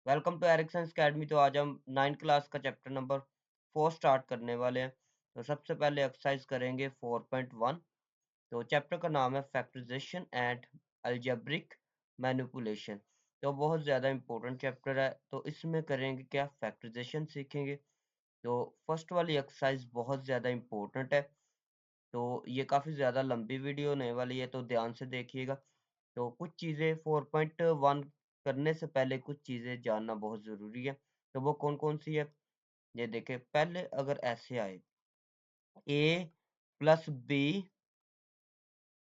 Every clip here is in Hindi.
Welcome to एरिक्संस academy. तो आज हम 9th क्लास का चैप्टर नंबर 4 स्टार्ट करने वाले हैं। तो सबसे पहले एक्सरसाइज करेंगे 4.1। तो चैप्टर का नाम है फैक्टराइजेशन एंड अलजेब्रिक मैनिपुलेशन। तो बहुत ज़्यादा इंपॉर्टेंट चैप्टर है। तो इसमें करेंगे क्या, फैक्टराइजेशन सीखेंगे। तो फर्स्ट वाली एक्सरसाइज बहुत ज़्यादा इंपॉर्टेंट है। तो ये काफ़ी ज़्यादा लंबी वीडियो होने वाली है, तो ध्यान से देखिएगा। तो कुछ चीज़ें 4.1 करने से पहले कुछ चीज़ें जानना बहुत ज़रूरी है। तो वो कौन-कौन सी है? ये देखिए, पहले अगर ऐसे आए ए प्लस बी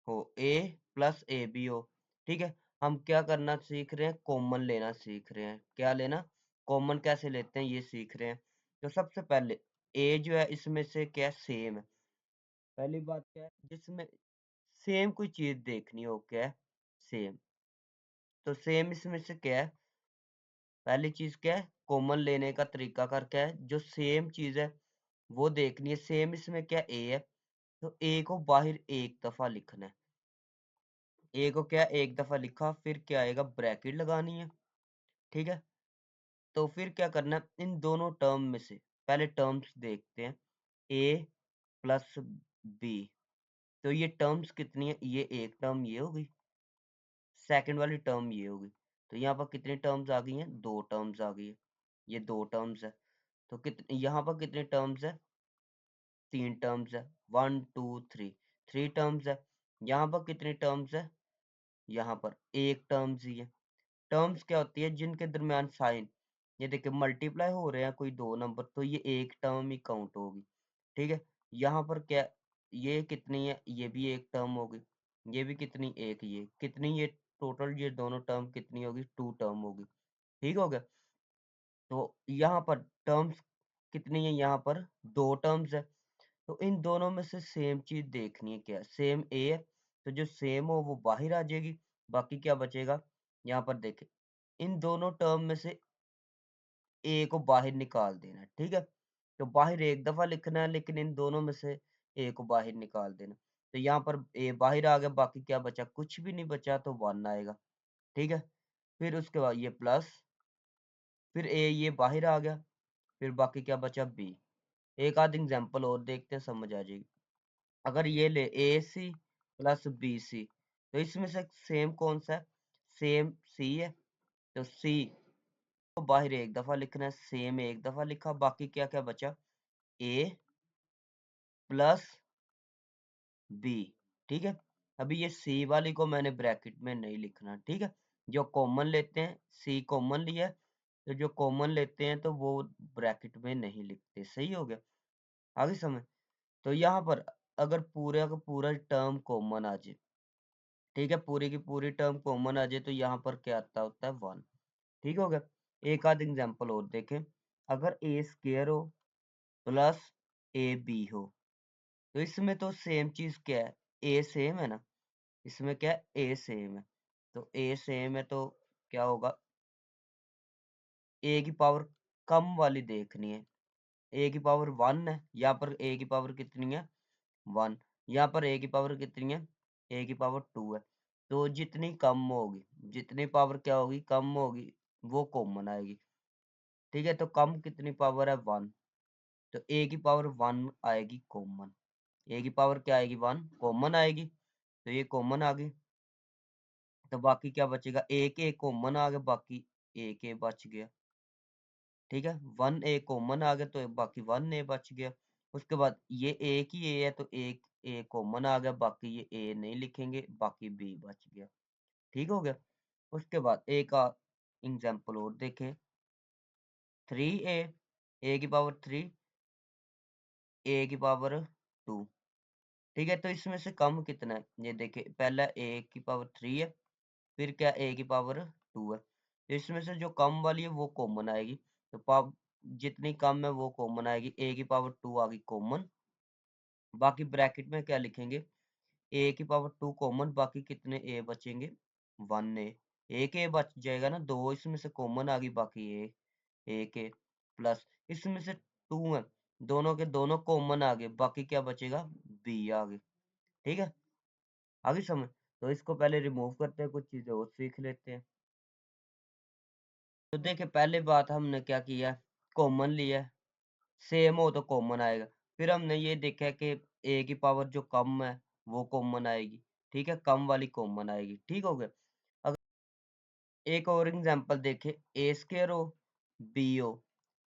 हो, ए प्लस ए बी हो, ठीक है? हम क्या करना सीख रहे हैं? कॉमन लेना सीख रहे हैं। क्या लेना? कॉमन कैसे लेते हैं ये सीख रहे हैं। तो सबसे पहले ए जो है इसमें से क्या सेम है। पहली बात क्या है, जिसमें सेम कोई चीज़ देखनी हो, क्या है? सेम। तो सेम इसमें से क्या है? पहली चीज़ क्या है? कॉमन लेने का तरीका कर क्या है? जो सेम चीज़ है वो देखनी है। सेम इसमें क्या ए है, तो ए को बाहर एक दफ़ा लिखना है। ए को क्या एक दफ़ा लिखा, फिर क्या आएगा? ब्रैकेट लगानी है, ठीक है? तो फिर क्या करना है? इन दोनों टर्म में से पहले टर्म्स देखते हैं। ए प्लस बी, तो ये टर्म्स कितनी है? ये एक टर्म ये हो गई, सेकंड वाली टर्म ये होगी। तो यहाँ पर कितनी टर्म्स आ गई हैं? 2 टर्म्स आ गई है। ये 2 टर्म्स है। तो यहाँ पर कितने टर्म्स है? 3 टर्म्स है। 1 2 3, 3 टर्म्स है। यहाँ पर कितनी टर्म्स है? यहाँ पर एक टर्म्स ही है। टर्म्स क्या होती है? जिनके दरमियान साइन, ये देखिए मल्टीप्लाई हो रहे हैं कोई दो नंबर, तो ये एक टर्म ही काउंट होगी, ठीक है? यहाँ पर क्या, ये कितनी है? ये भी एक टर्म होगी। ये भी कितनी? एक। ये कितनी? ये टोटल ये दोनों टर्म कितनी होगी? 2 टर्म होगी। ठीक हो गया? तो यहाँ पर टर्म्स कितनी है? यहाँ पर 2 टर्म्स है। तो इन दोनों में से सेम चीज़ देखनी है। क्या? सेम ए है, तो जो सेम हो वो बाहर आ जाएगी। बाकी क्या बचेगा? यहाँ पर देखें, इन दोनों टर्म में से ए को बाहर निकाल देना है, ठीक है? तो बाहर एक दफ़ा लिखना है, लेकिन इन दोनों में से ए को बाहर निकाल देना। तो यहाँ पर ए बाहर आ गया, बाकी क्या बचा? कुछ भी नहीं बचा, तो 1 आएगा, ठीक है? फिर उसके बाद ये प्लस, फिर ए ये बाहर आ गया, फिर बाकी क्या बचा? बी। एक आध एग्जांपल और देखते हैं, समझ आ जाएगी। अगर ये ले ए सी प्लस बी सी, तो इसमें से सेम कौन सा है? सेम सी है। तो सी को बाहर एक दफा लिखना है, सेम एक दफा लिखा, बाकी क्या क्या बचा? ए प्लस बी, ठीक है? अभी ये सी वाली को मैंने ब्रैकेट में नहीं लिखना, ठीक है? जो कॉमन लेते हैं, सी कॉमन लिया है, तो जो कॉमन लेते हैं तो वो ब्रैकेट में नहीं लिखते। सही हो गया? आगे समझ। तो यहाँ पर अगर पूरा का पूरा टर्म कॉमन आ जाए, ठीक है, पूरी की पूरी टर्म कॉमन आ जाए, तो यहाँ पर क्या आता होता है? 1। ठीक हो गया? एक आध एग्जांपल और देखें। अगर ए स्क्वायर हो प्लस ए बी हो, तो इसमें तो सेम चीज क्या है? ए सेम है ना? इसमें क्या है? ए सेम है। तो ए सेम है तो क्या होगा? ए की पावर कम वाली देखनी है। ए की पावर 1 है, यहाँ पर ए की पावर कितनी है? 1। यहाँ पर ए की पावर कितनी है? ए की पावर 2 है। तो जितनी कम होगी, जितनी पावर क्या होगी? कम होगी, वो कॉमन आएगी। ठीक है? तो कम कितनी पावर है? 1। तो ए की पावर 1 आएगी कॉमन। ए की पावर क्या आएगी? 1 कॉमन आएगी। तो ये कॉमन आ गई। तो बाकी क्या बचेगा? एक ए कॉमन आ गया, बाकी एक ए बच गया। ठीक है? 1 ए कॉमन आ गया, तो बाकी 1 ए बच गया। उसके बाद ये एक ही ए है, तो एक ए कॉमन आ गया, बाकी ये ए नहीं लिखेंगे, बाकी बी बच गया। ठीक हो गया? उसके बाद एक एग्जांपल और देखें। 3a, ए की पावर 3, ए की पावर 2। ठीक है? तो इसमें से कम कितना है? ये देखिए, पहला ए की पावर 3 है, फिर क्या? ए की पावर 2 है। तो इसमें से जो कम वाली है वो कॉमन आएगी। तो जितनी कम है वो कॉमन आएगी। ए की पावर 2 आ गई कॉमन। बाकी ब्रैकेट में क्या लिखेंगे? ए की पावर 2 कॉमन, बाकी कितने ए बचेंगे? 1 ए। एक ए बच जाएगा ना, 2 इसमें से कॉमन आ गई, बाकी ए एक ए प्लस इसमें से 2 है, दोनों के दोनों कॉमन आ गए, बाकी क्या बचेगा? बी आ गए। ठीक है? आगे समझ। तो इसको पहले रिमूव करते हैं, कुछ चीजें और सीख लेते हैं। तो देखिए पहले बात हमने क्या किया, कॉमन लिया, सेम हो तो कॉमन आएगा। फिर हमने ये देखा कि ए की पावर जो कम है वो कॉमन आएगी, ठीक है, कम वाली कॉमन आएगी, ठीक हो गया। अगर एक और एग्जांपल देखें, ए स्क्वायर हो, बी हो,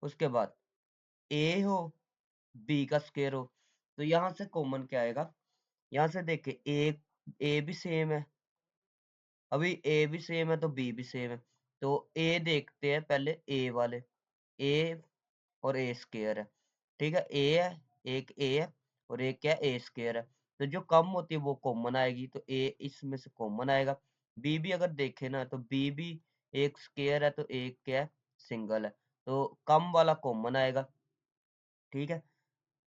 उसके बाद ए हो, बी का स्क्वायर हो, तो यहाँ से कॉमन क्या आएगा, यहाँ से देखिए ए भी सेम है, अभी ए भी सेम है तो बी भी सेम है, तो ए देखते हैं पहले, ए वाले, ए और ए स्क्वायर है, ठीक है, ए है, एक ए है और एक क्या है, ए स्क्वायर है, तो जो कम होती है वो कॉमन आएगी, तो ए इसमें से कॉमन आएगा। बी भी अगर देखे ना तो बी भी एक स्क्वायर है तो एक क्या है, सिंगल है, तो कम वाला कॉमन आएगा, ठीक है।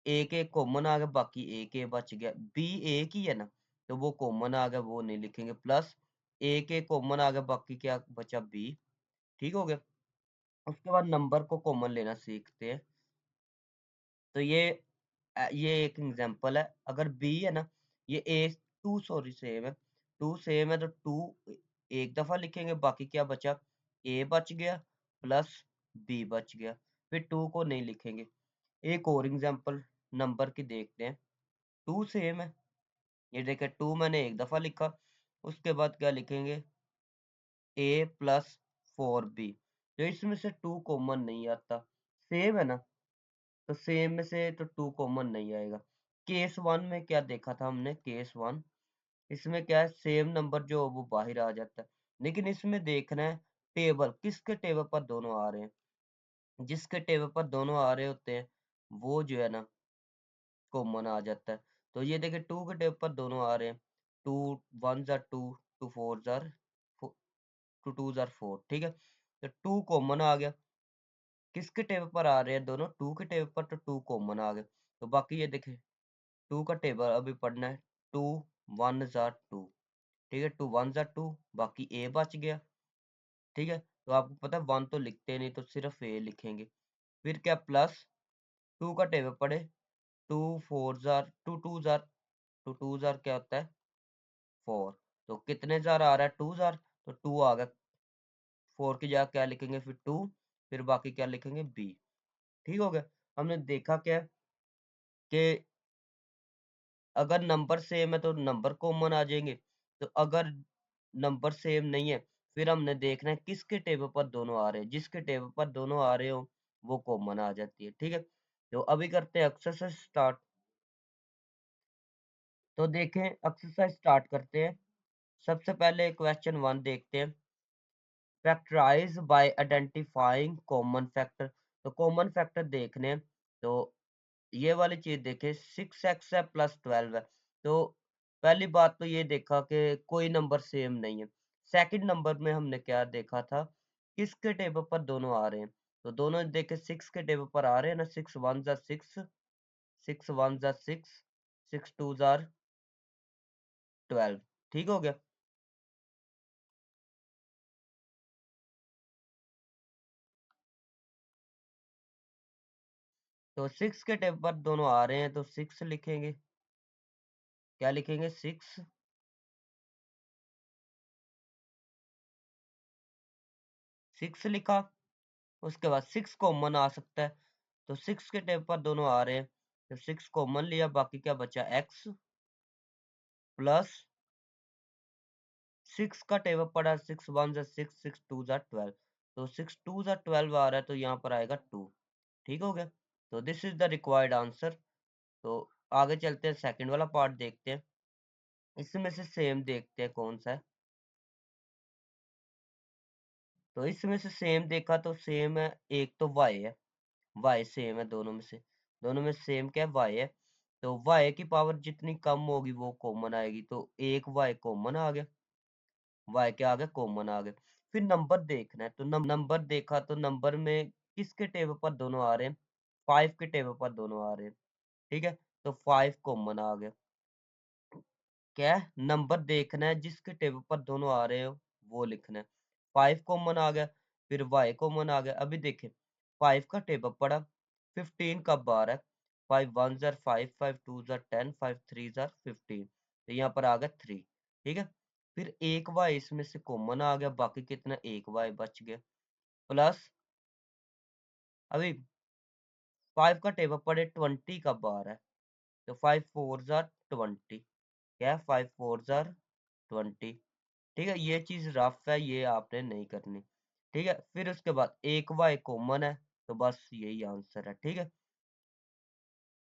एक एक कॉमन आ गया, बाकी एक ए बच गया, बी एक ही है ना, तो वो कॉमन आ गया, वो नहीं लिखेंगे, प्लस एक एक कॉमन आ गया, बाकी क्या बचा, बी, ठीक हो गया। उसके बाद नंबर को कॉमन लेना सीखते हैं, तो ये एक एग्जांपल है, अगर बी है ना, ये ए टू, सॉरी सेम है, टू सेम है तो टू एक दफा लिखेंगे, बाकी क्या बचा, ए बच गया प्लस बी बच गया, फिर टू को नहीं लिखेंगे। एक और एग्जांपल नंबर की देखते हैं, टू सेम है, ये देखें टू मैंने एक दफा लिखा, उसके बाद क्या लिखेंगे, ए प्लस फोर बी, तो इसमें से टू कॉमन नहीं आता, सेम है ना, तो सेम में से तो टू कॉमन नहीं आएगा। केस वन में क्या देखा था हमने, केस वन, इसमें क्या है, सेम नंबर जो वो बाहर आ जाता है, लेकिन इसमें देखना है टेबल, किसके टेबल पर दोनों आ रहे हैं, जिसके टेबल पर दोनों आ रहे होते हैं वो जो है ना कॉमन आ जाता है। तो ये देखिए टू के टेबल पर दोनों आ रहे हैं, टू वन जार टू, टू फोर जार टू टू जार फोर, ठीक है, तो टू कॉमन आ गया, किसके टेबल पर आ रहे हैं दोनों, टू के टेबल पर, तो टू कॉमन आ गया, तो बाकी ये देखें टू का टेबल अभी पढ़ना है, टू वन जार टू, ठीक है, टू वन जार टू, बाकी ए बच गया, ठीक है, तो आपको पता है वन तो लिखते नहीं, तो सिर्फ ए लिखेंगे, फिर क्या प्लस टू का टेबल पढ़े, टू फोर जार टू, टू जार टू, टू जार क्या होता है, फोर, तो कितने जार आ रहा है, टू जार, तो टू आ गया, फोर की जगह क्या लिखेंगे, फिर टू, फिर बाकी क्या लिखेंगे, बी, ठीक हो गया। हमने देखा क्या कि अगर नंबर सेम है तो नंबर कॉमन आ जाएंगे, तो अगर नंबर सेम नहीं है फिर हमने देखना है किसके टेबल पर दोनों आ रहे हैं, जिसके टेबल पर दोनों आ रहे हो वो कॉमन आ जाती है, ठीक है। तो अभी करते हैं एक्सरसाइज स्टार्ट, तो देखें एक्सरसाइज स्टार्ट करते हैं। सबसे पहले क्वेश्चन वन देखते हैं, factorise by identifying common factor, तो कॉमन फैक्टर देखने हैं, तो ये वाली चीज देखे, 6x है प्लस 12 है, तो पहली बात तो ये देखा कि कोई नंबर सेम नहीं है। सेकंड नंबर में हमने क्या देखा था, किसके टेबल पर दोनों आ रहे हैं, तो दोनों देखे सिक्स के टेबल पर आ रहे हैं ना, सिक्स वन जार सिक्स, सिक्स वन जार सिक्स, सिक्स टू जार 12, ठीक हो गया। तो सिक्स के टेबल पर दोनों आ रहे हैं तो सिक्स लिखेंगे, क्या लिखेंगे, सिक्स, सिक्स लिखा, उसके बाद सिक्स कॉमन आ सकता है, तो सिक्स के टेबल पर दोनों आ रहे हैं, तो सिक्स कॉमन लिया, बाकी क्या बचा, एक्स प्लस सिक्स का टेबल पड़ा, सिक्स वन जा सिक्स, सिक्स टू जा 12, तो सिक्स टू जा 12 आ रहा है, तो यहाँ पर आएगा टू, ठीक हो गया। तो this is the required answer. तो आगे चलते हैं, सेकंड वाला पार्ट देखते हैं, इसमें से सेम देखते हैं कौन सा है, तो इसमें से सेम देखा तो सेम है, एक तो वाई है, वाई सेम है दोनों में से, दोनों में सेम क्या है, वाई है, तो वाई की पावर जितनी कम होगी वो कॉमन आएगी, तो एक वाई कॉमन आ गया, वाई क्या आ गया, कॉमन आ गया। फिर नंबर देखना है, तो नंबर देखा तो नंबर में किसके टेबल पर दोनों आ रहे हैं, फाइव के टेबल पर दोनों आ रहे हैं, ठीक है, तो फाइव कॉमन आ गया। क्या है, नंबर देखना है जिसके टेबल पर दोनों आ रहे हो वो लिखना है, फाइव कॉमन आ गया, फिर वाई कॉमन आ गया। अभी देखें फाइव का टेबल पड़ा, 15 का बार है, फाइव वन जार फाइव, फाइव टू जार 10, फाइव थ्री जार 15, तो यहाँ पर आ गया थ्री, ठीक है। फिर एक वाई इसमें से कॉमन आ गया, बाकी कितना, एक वाई बच गया, प्लस अभी 5 का टेबल पड़े 20 का बार है, तो 5 4 जार 20, क्या है 5 4 जार 20। ठीक है, ये चीज रफ है, ये आपने नहीं करनी। ठीक है, फिर उसके बाद एक वाई कॉमन है, तो बस यही आंसर है। ठीक है,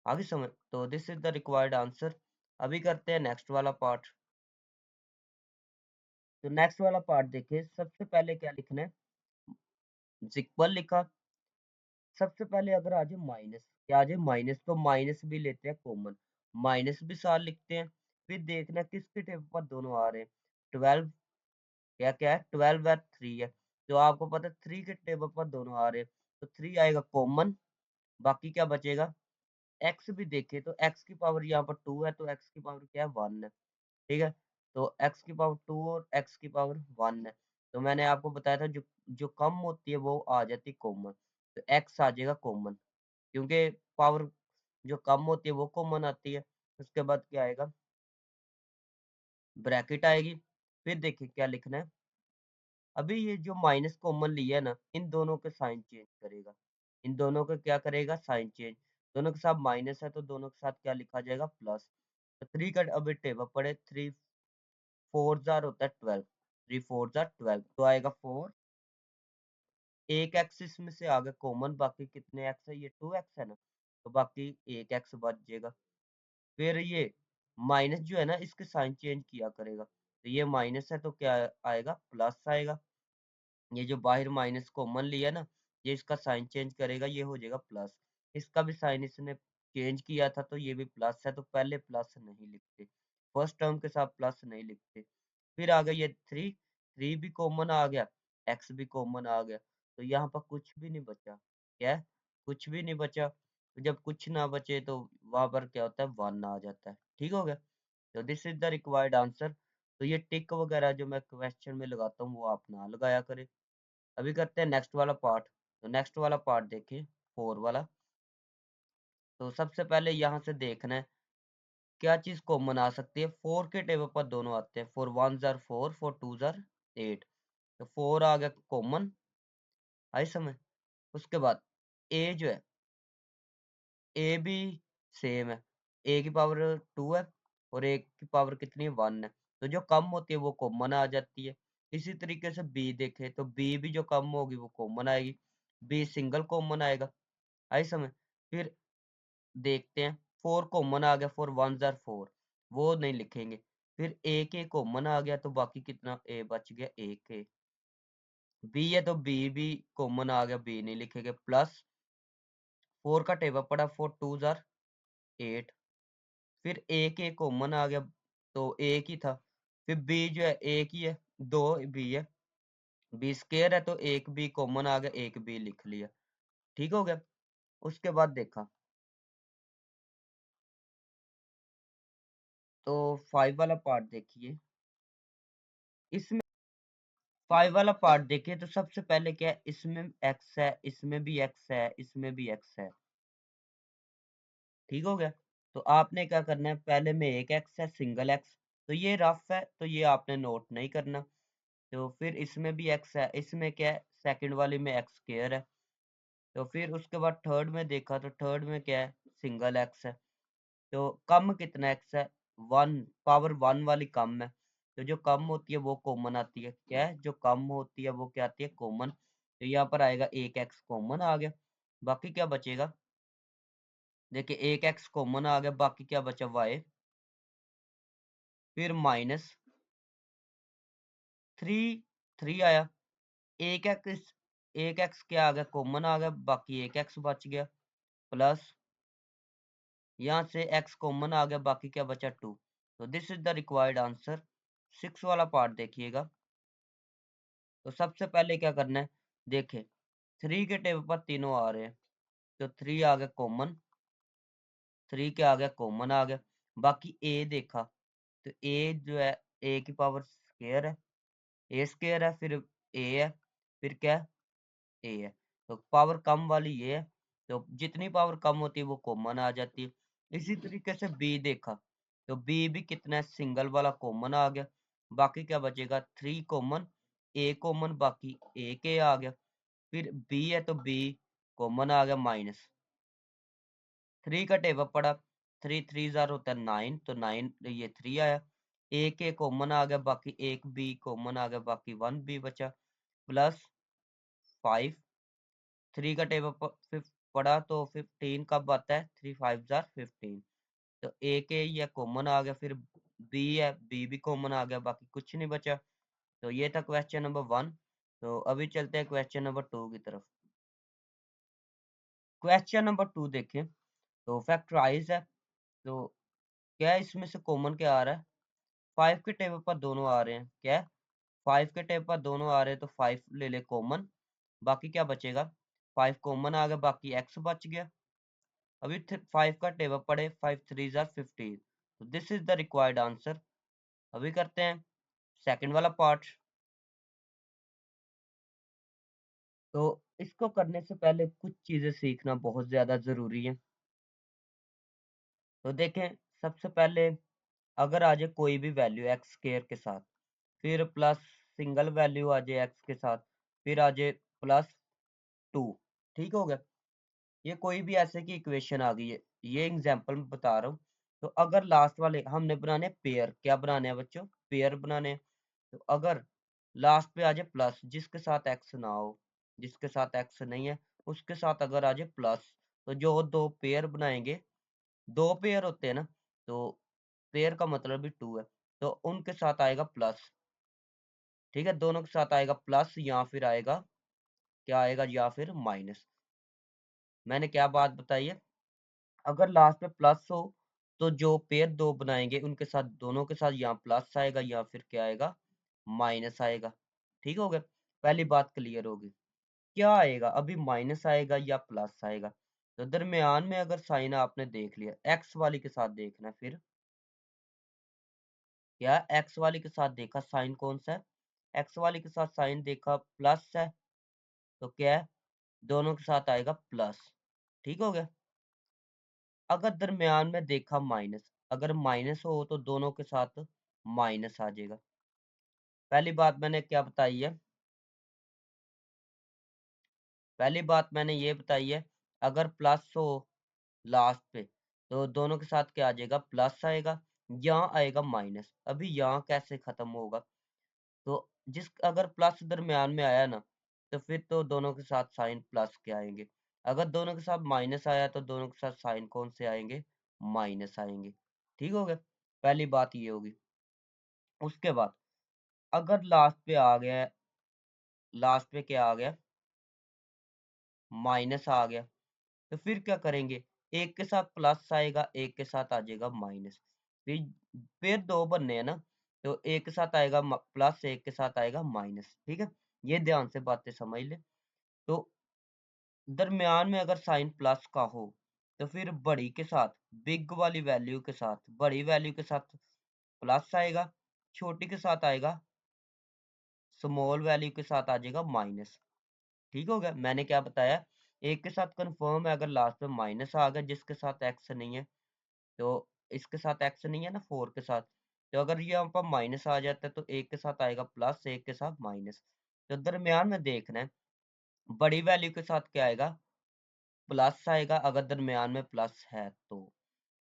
आगे समझ, तो this is the required answer. अभी करते हैं नेक्स्ट वाला पार्ट। तो नेक्स्ट वाला पार्ट देखिए, सबसे पहले क्या लिखना है, इक्वल लिखा। सबसे पहले अगर आ जाए माइनस, क्या आ जाए माइनस, तो माइनस भी लेते हैं कॉमन, माइनस भी साथ लिखते हैं। फिर देखना किसके टेबल पर दोनों आ रहे हैं, 12, क्या क्या है 12 है 3 है, तो आपको पता है 3 के टेबल पर दोनों आ रहे हैं, तो 3 आएगा कॉमन। बाकी क्या बचेगा, एक्स भी देखे तो एक्स की पावर यहाँ पर 2 है, तो एक्स की पावर क्या है 1 है। ठीक है, तो एक्स की पावर 2 और एक्स की पावर 1 है। तो मैंने आपको बताया था जो जो कम होती है वो आ जाती है कॉमन, तो एक्स आ जाएगा कॉमन, क्योंकि पावर जो कम होती है वो कॉमन आती है। उसके बाद क्या आएगा, ब्रैकेट आएगी। फिर देखिए क्या लिखना है, अभी ये जो माइनस कॉमन लिया है ना, इन दोनों के साइन चेंज करेगा, इन दोनों का क्या करेगा साइन चेंज, दोनों के साथ माइनस है तो दोनों के साथ क्या लिखा जाएगा प्लस। तो 3 का अभी टेबल पड़े, 3 4 जार होता है 12, 3 4 जार 12, तो आएगा 4। एक एक्स इसमें से आ गया कॉमन, बाकी कितने एक्स है, ये 2 एक्स है ना, तो बाकी एक एक्स बच जाएगा। फिर ये माइनस जो है ना, इसके साइन चेंज किया करेगा, तो ये माइनस है तो क्या आएगा प्लस आएगा। ये जो बाहर माइनस कॉमन लिया ना, ये इसका साइन चेंज करेगा, ये हो जाएगा प्लस। इसका भी साइन इसने चेंज किया था, तो ये भी प्लस है, तो पहले प्लस नहीं लिखते, फर्स्ट टर्म के साथ प्लस नहीं लिखते। फिर आ गया ये 3, 3 भी कॉमन आ गया, एक्स भी कॉमन आ गया, तो यहाँ पर कुछ भी नहीं बचा, क्या है कुछ भी नहीं बचा। तो जब कुछ ना बचे तो वहां पर क्या होता है 1 आ जाता है। ठीक हो गया, तो this is the required answer. तो ये टिक वगैरह जो मैं क्वेश्चन में लगाता हूँ वो आप ना लगाया करें। अभी करते हैं नेक्स्ट वाला पार्ट। तो नेक्स्ट वाला पार्ट देखिए, 4 वाला। तो सबसे पहले यहाँ से देखना है क्या चीज कॉमन आ सकती है, 4 के टेबल पर दोनों आते हैं, 4 1 जार 4, 4 2 जार 8, तो 4 आ गया कॉमन, आई समझ। उसके बाद ए जो है, ए भी सेम है, ए की पावर 2 है और ए की पावर कितनी है 1 है, तो जो कम होती है वो कॉमन आ जाती है। इसी तरीके से बी देखे तो बी भी जो कम होगी वो कॉमन आएगी, बी सिंगल कॉमन आएगा, आई समझ। फिर देखते हैं 4 कॉमन आ गया, 4 1 जार 4, वो नहीं लिखेंगे। फिर ए के कॉमन आ गया, तो बाकी कितना ए बच गया, ए के। बी है तो बी भी कॉमन आ गया, बी नहीं लिखेंगे। प्लस 4 का टेबल पड़ा, 4 2 जार 8, फिर एक एक कॉमन आ गया, तो एक ही था। फिर बी जो है एक ही है, दो बी है, बी स्केयर है तो एक बी कॉमन आ गया, एक बी लिख लिया। ठीक हो गया। उसके बाद देखा तो 5 वाला पार्ट देखिए, इसमें 5 वाला पार्ट देखिए, तो सबसे पहले क्या है, इसमें एक्स है, इसमें भी एक्स है, इसमें भी एक्स है। ठीक हो गया, तो आपने क्या करना है, पहले में एक एक्स है सिंगल एक्स, तो ये रफ है तो ये आपने नोट नहीं करना। तो फिर इसमें भी एक्स है, इसमें क्या है सेकंड वाली में एक्स स्क्वायर है। तो फिर उसके बाद थर्ड में देखा तो थर्ड में क्या है सिंगल एक्स है, तो कम कितना एक्स है 1, पावर 1 वाली कम है, तो जो कम होती है वो कॉमन आती है, क्या है जो कम होती है वो क्या आती है कॉमन, तो यहाँ पर आएगा एक एक्स कॉमन आ गया। बाकी क्या बचेगा, देखिए एक एक्स कॉमन आ गया, बाकी क्या बचा वाई, फिर माइनस 3, 3 आया, एक एक्स, एक एक्स क्या आ गया कॉमन आ गया, बाकी एक एक्स बच गया। प्लस यहाँ से x कॉमन आ गया, बाकी क्या बचा 2। तो this is the required answer. 6 वाला पार्ट देखिएगा। तो सबसे पहले क्या करना है, देखें 3 के टेबल पर तीनों आ रहे हैं, तो 3 आ गया कॉमन, 3 क्या आ गया कॉमन आ गया। बाकी a देखा तो a जो है a की पावर स्क्वायर है, a स्क्वायर है, फिर a है, फिर क्या है ए है, तो पावर कम वाली ये है, तो जितनी पावर कम होती है वो कॉमन आ जाती है। इसी तरीके से बी देखा तो बी भी कितना है सिंगल वाला कॉमन आ गया, बाकी क्या बचेगा 3 कॉमन, ए कॉमन, बाकी ए के आ गया। फिर बी है तो बी कॉमन आ गया माइनस। 3 का टेबल पड़ा, 3 3 जार होता है 9, तो 9 ये 3 आया। एक ए कॉमन आ गया, बाकी एक बी कॉमन आ गया, बाकी 1 बी बचा, प्लस 5। 3 का टेबल पड़ा तो 15 कब आता है, 3 5 जार 15। तो एक ए ये कॉमन आ गया, फिर बी है, बी भी कॉमन आ गया, बाकी कुछ नहीं बचा। तो ये था क्वेश्चन नंबर 1। तो अभी चलते हैं क्वेश्चन नंबर 2 की तरफ। क्वेश्चन नंबर 2 देखें तो फैक्टराइज है। तो क्या है, इसमें से कॉमन क्या आ रहा है, 5 के टेबल पर दोनों आ रहे हैं, क्या है 5 के टेबल पर दोनों आ रहे हैं, तो 5 ले ले कॉमन, बाकी क्या बचेगा, 5 कॉमन आ गया, बाकी x बच गया। अभी 5 का टेबल पड़े, 5 3 जार 15, तो this is the required answer. अभी करते हैं सेकंड वाला पार्ट। तो इसको करने से पहले कुछ चीजें सीखना बहुत ज्यादा जरूरी है। तो देखें, सबसे पहले अगर आ जाए कोई भी वैल्यू एक्स स्क्वायर के साथ, फिर प्लस सिंगल वैल्यू आ जाए एक्स के साथ, फिर आ जाए प्लस 2, ठीक हो गया। ये कोई भी ऐसे की इक्वेशन आ गई है, ये एग्जांपल में बता रहा हूँ। तो अगर लास्ट वाले हमने बनाने पेयर, क्या बनाने हैं बच्चों, पेयर बनाने हैं। तो अगर लास्ट पे आ जाए प्लस, जिसके साथ एक्स ना हो, जिसके साथ एक्स नहीं है उसके साथ अगर आ जाए प्लस, तो जो दो पेयर बनाएंगे, दो पेयर होते हैं ना, तो पेयर का मतलब भी 2 है, तो उनके साथ आएगा प्लस। ठीक है, दोनों के साथ आएगा प्लस, या फिर आएगा क्या आएगा, या फिर माइनस। मैंने क्या बात बताई है, अगर लास्ट में प्लस हो तो जो पेयर दो बनाएंगे उनके साथ, दोनों के साथ यहाँ प्लस आएगा या फिर क्या आएगा, माइनस आएगा। ठीक हो गया, पहली बात क्लियर होगी। क्या आएगा अभी, माइनस आएगा या प्लस आएगा। तो दरमियान में अगर साइन आपने देख लिया, एक्स वाली के साथ देखना है, फिर क्या एक्स वाली के साथ देखा साइन कौन सा है, एक्स वाली के साथ साइन देखा प्लस है, तो क्या है, दोनों के साथ आएगा प्लस। ठीक हो गया। अगर दरमियान में देखा माइनस, अगर माइनस हो तो दोनों के साथ माइनस आ जाएगा। पहली बात मैंने क्या बताई है, पहली बात मैंने ये बताई है, अगर प्लस हो लास्ट पे तो दोनों के साथ क्या आ जाएगा, प्लस आएगा, यहाँ आएगा माइनस। अभी यहाँ कैसे खत्म होगा, तो जिस अगर प्लस दरमियान में आया ना, तो फिर तो दोनों के साथ साइन प्लस के आएंगे। अगर दोनों के साथ माइनस आया तो दोनों के साथ साइन कौन से आएंगे, माइनस आएंगे। ठीक हो गया, पहली बात ये होगी। उसके बाद अगर लास्ट पे आ गया, लास्ट पे क्या आ गया, माइनस आ गया, तो फिर क्या करेंगे, एक के साथ प्लस आएगा, एक के साथ आ जाएगा माइनस। फिर दो बनने हैं ना, तो एक के साथ आएगा प्लस, एक के साथ आएगा माइनस। ठीक है, ये ध्यान से बातें समझ ले। तो दरमियान में अगर साइन प्लस का हो तो फिर बड़ी के साथ, बिग वाली वैल्यू के साथ, बड़ी वैल्यू के साथ प्लस आएगा, छोटी के साथ आएगा, स्मॉल वैल्यू के साथ आ जाएगा माइनस। ठीक हो गया, मैंने क्या बताया, एक के साथ कंफर्म है, अगर लास्ट में माइनस आ गया जिसके साथ एक्स नहीं है, तो इसके साथ एक्स नहीं है ना, 4 के साथ, तो अगर ये यहाँ पर माइनस आ जाता है तो एक के साथ आएगा प्लस, एक के साथ माइनस। तो दरमियान में देखना है, बड़ी वैल्यू के साथ क्या आएगा, प्लस आएगा, अगर दरमियान में प्लस है तो।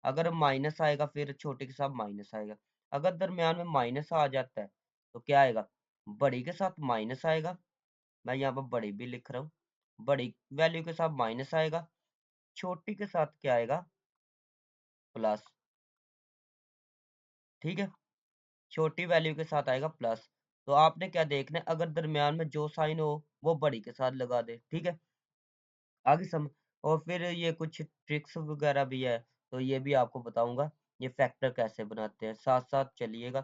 अगर माइनस आएगा फिर छोटे के साथ माइनस आएगा। अगर दरमियान में माइनस आ जाता है तो क्या आएगा, बड़ी के साथ माइनस आएगा, मैं यहाँ पर बड़ी भी लिख रहा हूँ, बड़ी वैल्यू के साथ माइनस आएगा, छोटी के साथ क्या आएगा, प्लस। ठीक है, छोटी वैल्यू के साथ आएगा प्लस। तो आपने क्या देखना है, अगर दरमियान में जो साइन हो वो बड़ी के साथ लगा दे। ठीक है, आगे सम और फिर ये कुछ ट्रिक्स वगैरह भी है, तो ये भी आपको बताऊंगा, ये फैक्टर कैसे बनाते हैं, साथ साथ चलिएगा।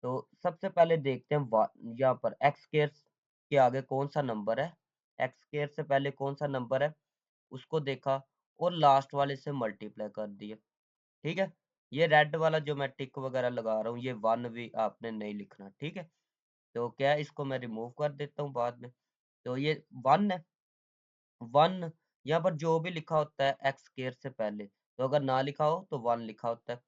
तो सबसे पहले देखते हैं यहाँ पर एक्स स्क्वायर के आगे कौन सा नंबर है, एक्स स्क्वायर से पहले कौन सा नंबर है उसको देखा, और लास्ट वाले से मल्टीप्लाई कर दिया। ठीक है, ये रेड वाला जो मैं टिक वगैरह लगा रहा हूँ, ये 1 भी आपने नहीं लिखना। ठीक है, तो क्या है, इसको मैं रिमूव कर देता हूँ बाद में। तो ये 1 है, 1 यहाँ पर जो भी लिखा होता है एक्स स्क्वायर से पहले, तो अगर ना लिखा हो तो 1 लिखा होता है।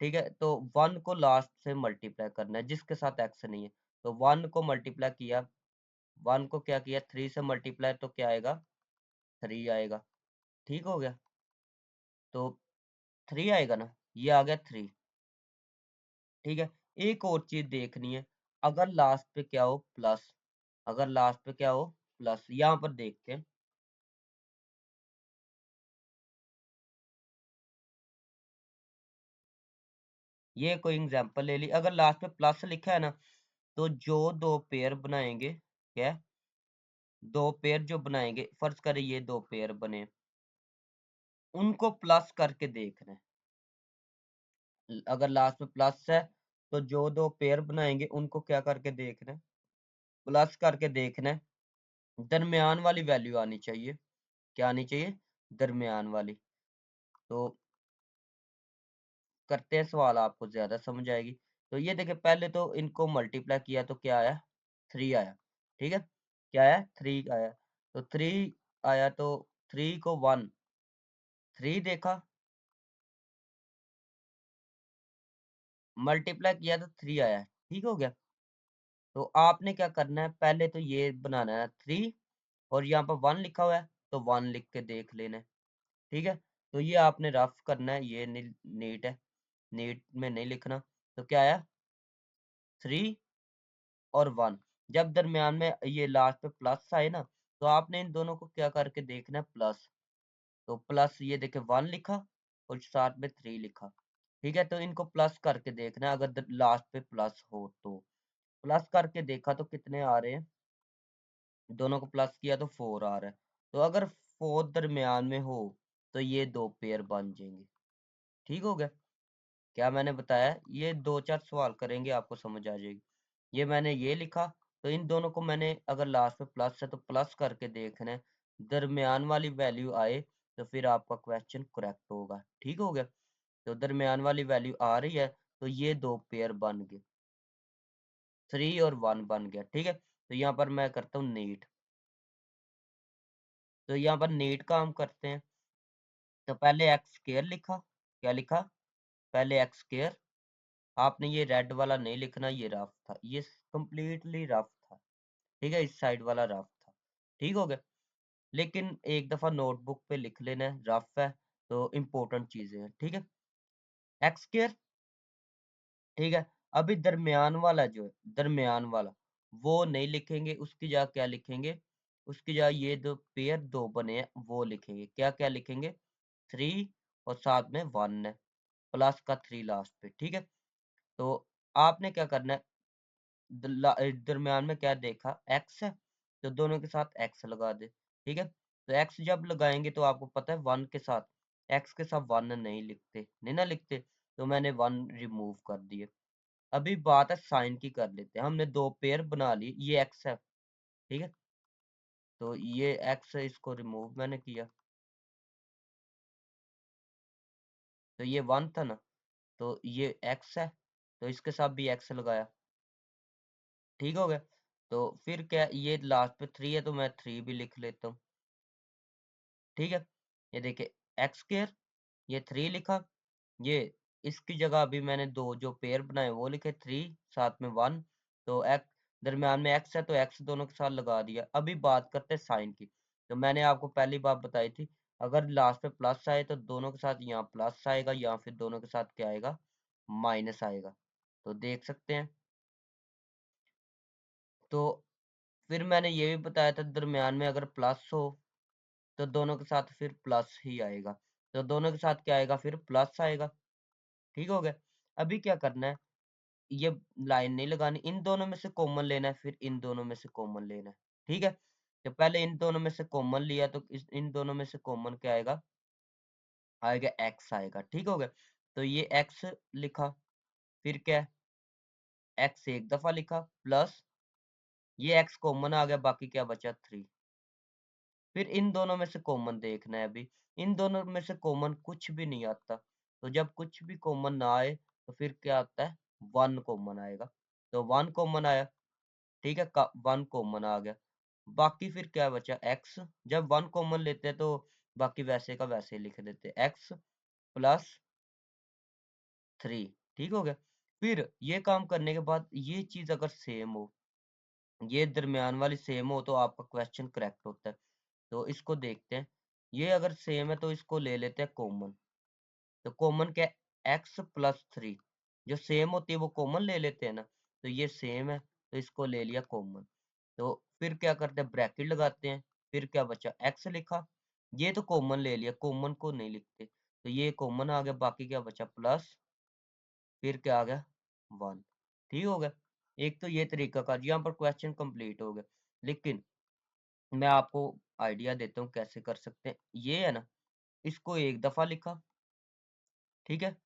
ठीक है, तो 1 को लास्ट से मल्टीप्लाई करना है जिसके साथ एक्स नहीं है, तो 1 को मल्टीप्लाई किया 1 को क्या किया, 3 से मल्टीप्लाई, तो क्या आएगा, 3 आएगा। ठीक हो गया, तो 3 आएगा ना, ये आ गया 3। ठीक है, एक और चीज देखनी है, अगर लास्ट पे क्या हो, प्लस, अगर लास्ट पे क्या हो, प्लस, यहाँ पर देखते हैं। ये कोई एग्जांपल ले ली, अगर लास्ट पे प्लस लिखा है ना, तो जो दो पेयर बनाएंगे, क्या, दो पेयर जो बनाएंगे, फर्ज करें ये दो पेयर बने, उनको प्लस करके देखना है। अगर लास्ट में प्लस है, तो जो दो पेयर बनाएंगे उनको क्या करके देखना है, प्लस करके देखना है। दरमियान वाली वैल्यू आनी चाहिए, क्या आनी चाहिए, दरमियान वाली। तो करते हैं सवाल, आपको ज्यादा समझ आएगी। तो ये देखिए, पहले तो इनको मल्टीप्लाई किया तो क्या आया, 3 आया। ठीक है, क्या आया, 3 आया। तो 3 आया, तो 3 को 1, 3 देखा, मल्टीप्लाई किया तो 3 आया। ठीक हो गया, तो आपने क्या करना है, पहले तो ये बनाना है 3, और यहाँ पर 1 लिखा हुआ है, तो 1 लिख के देख लेना है। ठीक है, तो ये आपने रफ करना है, ये नीट है, नीट में नहीं लिखना। तो क्या आया, 3 और 1। जब दरमियान में ये लास्ट पे प्लस आए ना, तो आपने इन दोनों को क्या करके देखना है, प्लस। तो प्लस, ये देखे 1 लिखा और साथ में 3 लिखा। ठीक है, तो इनको प्लस करके देखना है, अगर लास्ट पे प्लस हो तो। प्लस करके देखा तो कितने आ रहे हैं, दोनों को प्लस किया तो 4 आ रहा है। तो अगर 4 दरमियान में हो, तो ये दो पेयर बन जाएंगे। ठीक हो गया, क्या मैंने बताया, ये 2-4 सवाल करेंगे, आपको समझ आ जाएगी। ये मैंने ये लिखा, तो इन दोनों को मैंने, अगर लास्ट में प्लस है तो प्लस करके देखना है, दरमियान वाली वैल्यू आए, तो फिर आपका क्वेश्चन करेक्ट होगा। ठीक हो गया, तो दरमियान वाली वैल्यू आ रही है, तो ये दो पेयर बन गए, 3 और 1 बन गया। ठीक है, तो यहाँ पर मैं करता हूँ नीट। तो यहाँ पर नीट का हम करते हैं। तो पहले एक्स स्क्वायर लिखा, क्या लिखा, पहले एक्स स्क्वायर। आपने ये रेड वाला नहीं लिखना, ये रफ था, ये कंप्लीटली रफ था। ठीक है, इस साइड वाला रफ था। ठीक हो गया, लेकिन एक दफा नोटबुक पे लिख लेना है, रफ है तो इम्पोर्टेंट चीजें हैं। ठीक है, एक्स स्क्वायर। ठीक है, अभी दरमियान वाला जो है, दरमियान वाला, वो नहीं लिखेंगे, उसकी जगह क्या लिखेंगे, उसकी जगह ये दो पेयर दो बने हैं वो लिखेंगे। क्या क्या लिखेंगे, 3 और साथ में 1 है, प्लस का 3 लास्ट पे। ठीक है, तो आपने क्या करना है, दरमियान में क्या देखा, एक्स है, तो दोनों के साथ एक्स लगा दे। ठीक है, तो एक्स जब लगाएंगे तो आपको पता है 1 के साथ, एक्स के साथ 1 नहीं लिखते, नहीं ना लिखते, तो मैंने 1 रिमूव कर दिए। अभी बात है साइन की, कर लेते हैं। हमने दो पेयर बना ली, ये एक्स है। ठीक है, तो ये एक्स है, इसको रिमूव मैंने किया, तो ये 1 था ना, तो ये एक्स है, तो इसके साथ भी एक्स लगाया। ठीक हो गया, तो फिर क्या, ये लास्ट पे 3 है, तो मैं 3 भी लिख लेता हूँ। ठीक है, ये देखिए, एक्स स्क्वायर, ये 3 लिखा, ये इसकी जगह अभी मैंने दो जो पेयर बनाए वो लिखे, 3 साथ में 1। तो एक्स, दरम्यान में एक्स है तो एक्स दोनों के साथ लगा दिया। अभी बात करते हैं साइन की। तो मैंने आपको पहली बात बताई थी, अगर लास्ट पे प्लस आए तो दोनों के साथ यहाँ प्लस आएगा, या फिर दोनों के साथ क्या आएगा, माइनस आएगा। तो देख सकते हैं। तो फिर मैंने ये भी बताया था, दरम्यान में अगर प्लस हो तो दोनों के साथ फिर प्लस ही आएगा, तो दोनों के साथ क्या आएगा, फिर प्लस आएगा। ठीक हो गया, अभी क्या करना है, ये लाइन नहीं लगानी, इन दोनों में से कॉमन लेना है, फिर इन दोनों में से कॉमन लेना है। ठीक है, तो पहले इन दोनों में से कॉमन लिया, तो इन दोनों में से कॉमन क्या आएगा, आएगा एक्स आएगा। ठीक हो गया, तो ये एक्स लिखा, फिर क्या, एक्स एक दफा लिखा, प्लस ये एक्स कॉमन आ गया, बाकी क्या बचा, 3। फिर इन दोनों में से कॉमन देखना है। अभी इन दोनों में से कॉमन कुछ भी नहीं आता, तो जब कुछ भी कॉमन ना आए, तो फिर क्या आता है, 1 कॉमन आएगा। तो 1 कॉमन आया। ठीक है, 1 कॉमन आ गया, बाकी फिर क्या बचा, एक्स। जब 1 कॉमन लेते हैं तो बाकी वैसे का वैसे ही लिख देते हैं, एक्स प्लस 3। ठीक हो गया, फिर ये काम करने के बाद ये चीज अगर सेम हो, ये दरमियान वाली सेम हो तो आपका क्वेश्चन करेक्ट होता है। तो इसको देखते हैं। ये अगर सेम है तो इसको ले लेते हैं कॉमन। तो कॉमन क्या है, x+3। जो सेम होती है वो कॉमन ले लेते हैं ना, तो ये सेम है तो इसको ले लिया कॉमन। तो फिर क्या करते हैं, ब्रैकेट लगाते हैं। फिर क्या बचा, x लिखा। ये तो कॉमन ले लिया, कॉमन को नहीं लिखते, तो ये कॉमन आ गया। बाकी क्या बचा, प्लस, फिर क्या आ गया, 1। ठीक हो गया। एक तो ये तरीका का, यहाँ पर क्वेश्चन कंप्लीट हो गया। लेकिन मैं आपको आइडिया देता हूँ कैसे कर सकते हैं। ये है ना, इसको एक दफा लिखा, ठीक है।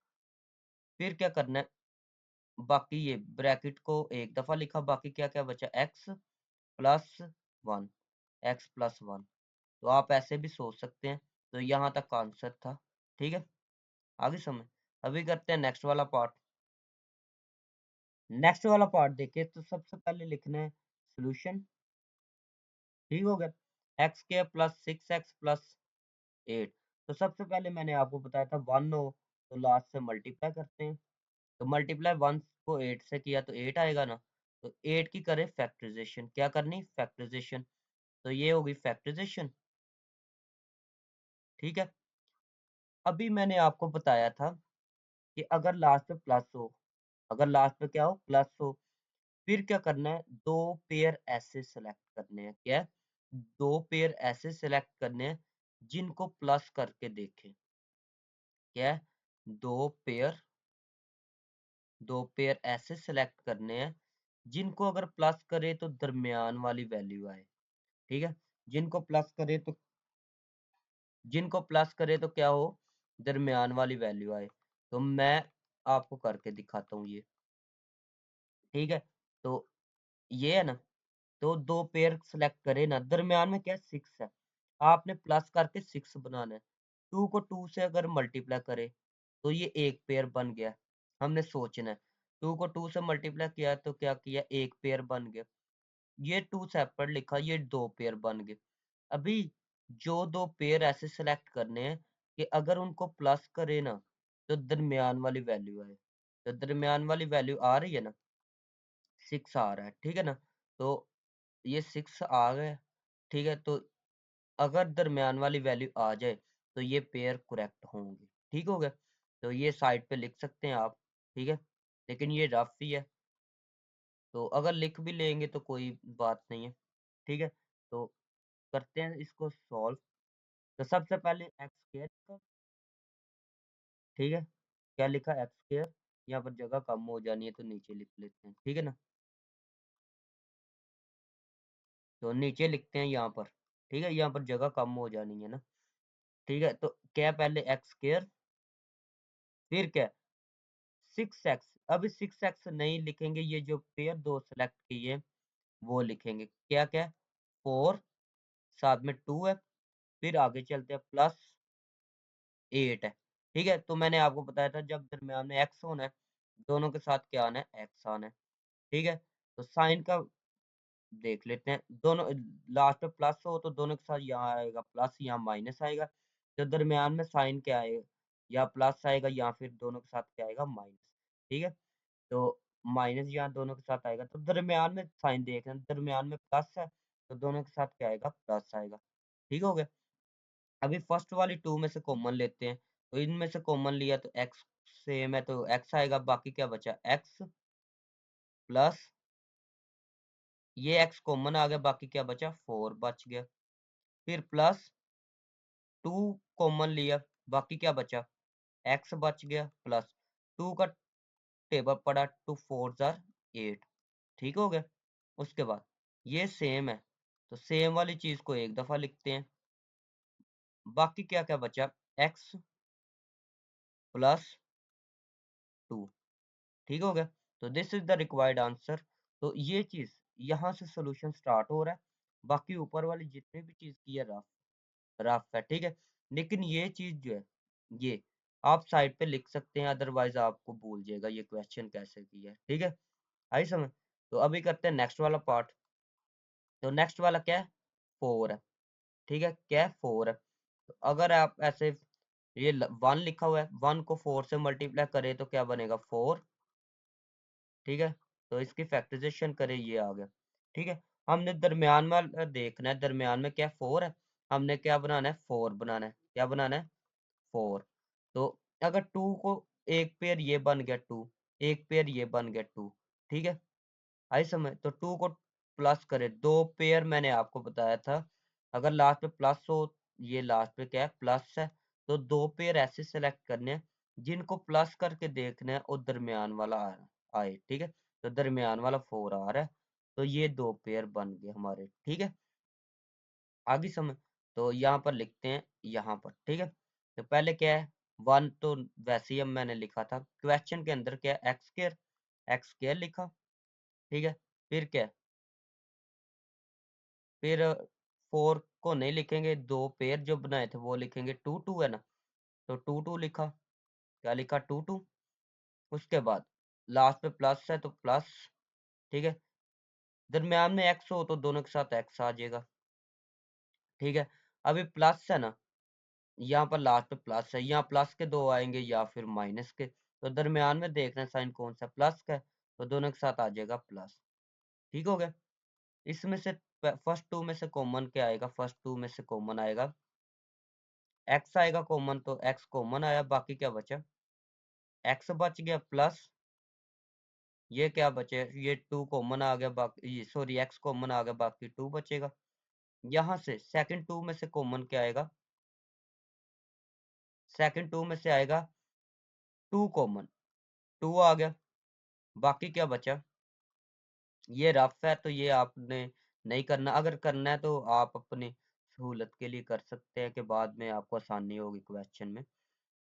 फिर क्या करना है, बाकी ये ब्रैकेट को एक दफा लिखा, बाकी क्या क्या बचा, x+1, x+1। तो आप ऐसे भी सोच सकते हैं। तो यहाँ तक आंसर था। ठीक है, आगे समझ। अभी करते हैं नेक्स्ट वाला पार्ट। नेक्स्ट वाला पार्ट देखिए, तो सबसे पहले लिखना है सोल्यूशन। ठीक हो गया, x² + 6x + 8। तो सबसे पहले मैंने आपको बताया था 1 हो तो लास्ट से मल्टीप्लाई करते हैं। तो मल्टीप्लाई 1 को 8 से किया तो 8 आएगा ना। तो 8 की करें फैक्टराइजेशन, क्या करनी, फैक्टराइजेशन। तो ये होगी फैक्टराइजेशन। ठीक है। अभी मैंने आपको बताया था कि अगर लास्ट में प्लस हो, अगर लास्ट में क्या हो, प्लस हो, फिर क्या करना है, दो पेयर ऐसे सेलेक्ट करने हैं। क्या है? दो पेयर ऐसे सेलेक्ट करने हैं जिनको प्लस करके देखें। क्या है? दो पेयर दो पेयर ऐसे सेलेक्ट करने हैं जिनको अगर प्लस करे तो दरमियान वाली वैल्यू आए। ठीक है। जिनको प्लस करे तो जिनको प्लस करे तो क्या हो, दरमियान वाली वैल्यू आए। तो मैं आपको करके दिखाता हूँ ये। ठीक है। तो ये है ना, तो दो पेयर सेलेक्ट करे ना, दरमियान में क्या है, 6 है। आपने प्लस करके 6 बनाना है। 2 को 2 से अगर मल्टीप्लाई करे तो ये एक पेयर बन गया। हमने सोचना है, 2 को 2 से मल्टीप्लाई किया तो क्या किया, एक पेयर बन गया। ये 2 सेपरेट लिखा, ये दो पेयर बन गए। अभी जो दो पेयर ऐसे सेलेक्ट करने हैं कि अगर उनको प्लस करे ना तो दरमियान वाली वैल्यू आए। तो दरमियान वाली वैल्यू आ रही है ना, 6 आ रहा है। ठीक है ना। तो ये 6 आ गए। ठीक है। तो अगर दरमियान वाली वैल्यू आ जाए तो ये पेयर करेक्ट होंगे। ठीक हो गया। तो ये साइड पे लिख सकते हैं आप। ठीक है। लेकिन ये रफ ही है, तो अगर लिख भी लेंगे तो कोई बात नहीं है। ठीक है। तो करते हैं इसको सॉल्व। तो सबसे पहले एक्स स्क्वायर का, ठीक है, क्या लिखा, एक्स स्क्वायर। यहाँ पर जगह कम हो जानी है तो नीचे लिख लेते हैं। ठीक है ना। तो नीचे लिखते हैं यहाँ पर। ठीक है, यहाँ पर जगह कम हो जानी है ना। ठीक है। तो क्या, पहले एक्स स्क्वायर, फिर क्या, 6x। अभी 6x नहीं लिखेंगे, ये जो पेयर दो सेलेक्ट किए वो लिखेंगे। क्या क्या, 4, साथ में 2 है, फिर आगे चलते हैं, प्लस 8 है। ठीक है। तो मैंने आपको बताया था जब दरम्यान में x होना है, दोनों के साथ क्या आना है, x आना है। ठीक है। तो साइन का देख लेते हैं, दोनों लास्ट में प्लस हो तो दोनों के साथ यहाँ आएगा प्लस, यहाँ माइनस आएगा। तो दरमियान में साइन क्या आएगा, या प्लस आएगा या फिर दोनों के साथ क्या आएगा, माइनस। ठीक है। तो माइनस यहाँ दोनों के साथ आएगा, तो दरमियान में साइन देखना, दरमियान में प्लस है तो दोनों के साथ क्या आएगा, प्लस आएगा। ठीक हो गया। अभी फर्स्ट वाली 2 में से कॉमन लेते हैं। तो इनमें से कॉमन लिया तो x सेम है तो x आएगा। बाकी क्या बचा, x प्लस, ये x कॉमन आ गया, बाकी क्या बचा, 4 बच गया। फिर प्लस 2 कॉमन लिया, बाकी क्या बचा, x बच गया, प्लस 2 का टेबल पड़ा, 2 4 जार 8। ठीक हो गया। उसके बाद ये सेम है तो सेम वाली चीज को एक दफा लिखते हैं। बाकी क्या क्या बचा, x प्लस 2। ठीक हो गया। तो this is the required answer. तो ये चीज यहाँ से सोल्यूशन स्टार्ट हो रहा है। बाकी ऊपर वाली जितनी भी चीज की है रफ रफ है। ठीक है। लेकिन ये चीज जो है, ये आप साइड पे लिख सकते हैं, अदरवाइज आपको भूल जाएगा ये क्वेश्चन कैसे किया है। ठीक है, आई समझ। तो अभी करते हैं नेक्स्ट वाला पार्ट। तो नेक्स्ट वाला क्या है, 4 है। ठीक है, क्या है, 4 है। तो अगर आप ऐसे, ये 1 लिखा हुआ है, 1 को 4 से मल्टीप्लाई करें तो क्या बनेगा, 4। ठीक है। तो इसकी फैक्टराइजेशन करें, ये आ गया। ठीक है। हमने दरमियान वाला देखना है, दरमियान में क्या 4 है, हमने क्या बनाना है 4 बनाना है, क्या बनाना है 4। तो अगर 2 को एक पेयर ये बन गया 2, एक पेयर ये बन गया 2, ठीक है। आई समझ? तो 2 को प्लस करें, 2 पेयर मैंने आपको बताया था, अगर लास्ट पे प्लस हो, ये लास्ट पे क्या है प्लस है, तो 2 पेयर ऐसे सेलेक्ट करने हैं जिनको प्लस करके देखना है और दरमियान वाला आए, ठीक है। तो दरमियान वाला 4 आ रहा है, तो ये 2 पेयर बन गए हमारे, ठीक है। आगे समझ? तो यहाँ पर लिखते हैं यहाँ पर, ठीक है। तो पहले क्या है 1, तो वैसे ही अब मैंने लिखा था, क्वेश्चन के अंदर क्या है एक्स स्क्वायर लिखा, ठीक है। फिर क्या है, फिर 4 को नहीं लिखेंगे, 2 पेयर जो बनाए थे वो लिखेंगे, 2 2 है ना, तो 2 2 लिखा, क्या लिखा 2 2। उसके बाद लास्ट पे प्लस है तो प्लस, ठीक है। दरमियान में एक्स हो तो दोनों के साथ एक्स आ जाएगा, ठीक है। अभी प्लस है ना, यहाँ पर लास्ट पे प्लस है, यहाँ प्लस के 2 आएंगे या फिर माइनस के, तो दरमियान में देखना है साइन कौन सा प्लस का है, तो दोनों के साथ आ जाएगा प्लस, ठीक हो गया। इसमें से फर्स्ट 2 में से कॉमन क्या आएगा, फर्स्ट 2 में से कॉमन आएगा एक्स आएगा कॉमन, तो एक्स कॉमन आया, बाकी क्या बचा एक्स बच गया, प्लस ये क्या बचे, ये 2 कॉमन आ गया, बाकी सॉरी एक्स कॉमन आ गया, बाकी 2 बचेगा। यहाँ से सेकंड 2 में से कॉमन क्या आएगा, सेकंड 2 में से आएगा 2 कॉमन, 2 आ गया, बाकी क्या बचा, ये रफ है तो ये आपने नहीं करना, अगर करना है तो आप अपनी सहूलत के लिए कर सकते हैं कि बाद में आपको आसानी होगी क्वेश्चन में।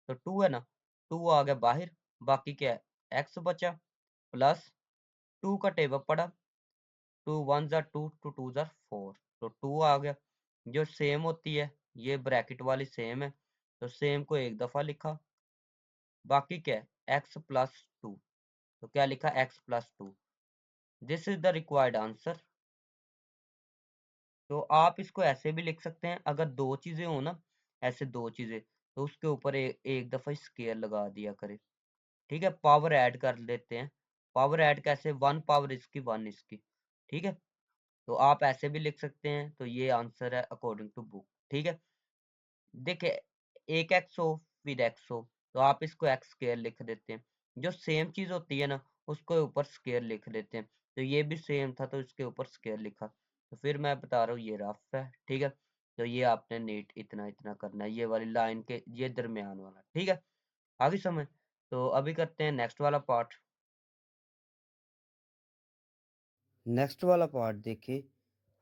तो 2 है ना, 2 आ गया बाहर, बाकी क्या है एक्स बचा, प्लस 2 का टेबल पड़ा, 2 1 ज़ा 2, 2 2 ज़ा 4, तो 2 आ गया, जो सेम होती है ये ब्रैकेट वाली सेम है, तो सेम को एक दफ़ा लिखा, बाकी क्या है एक्स प्लस 2, तो क्या लिखा x plus 2, this is the required answer. तो आप इसको ऐसे भी लिख सकते हैं, अगर दो चीजें हो ना, ऐसे दो चीजें, तो उसके ऊपर एक दफा स्केयर लगा दिया करें, ठीक है। पावर ऐड कर लेते हैं, पावर ऐड कैसे, 1 पावर इसकी 1 इसकी, ठीक है। तो आप ऐसे भी लिख सकते हैं, तो ये आंसर है अकॉर्डिंग टू बुक, ठीक है। देखिए एक एक्स हो फिर एक्स हो, तो आप इसको एक्स स्क्वायर लिख देते हैं, जो सेम चीज होती है ना उसको ऊपर स्क्वायर लिख देते हैं, तो ये भी सेम था तो इसके ऊपर स्क्वायर लिखा, तो फिर मैं बता रहा हूँ ये रफ है, ठीक है। तो ये आपने नीट इतना इतना करना है, ये वाली लाइन के ये दरमियान वाला, ठीक है। आगे समझ? तो अभी करते हैं नेक्स्ट वाला पार्ट। नेक्स्ट वाला पार्ट देखिए,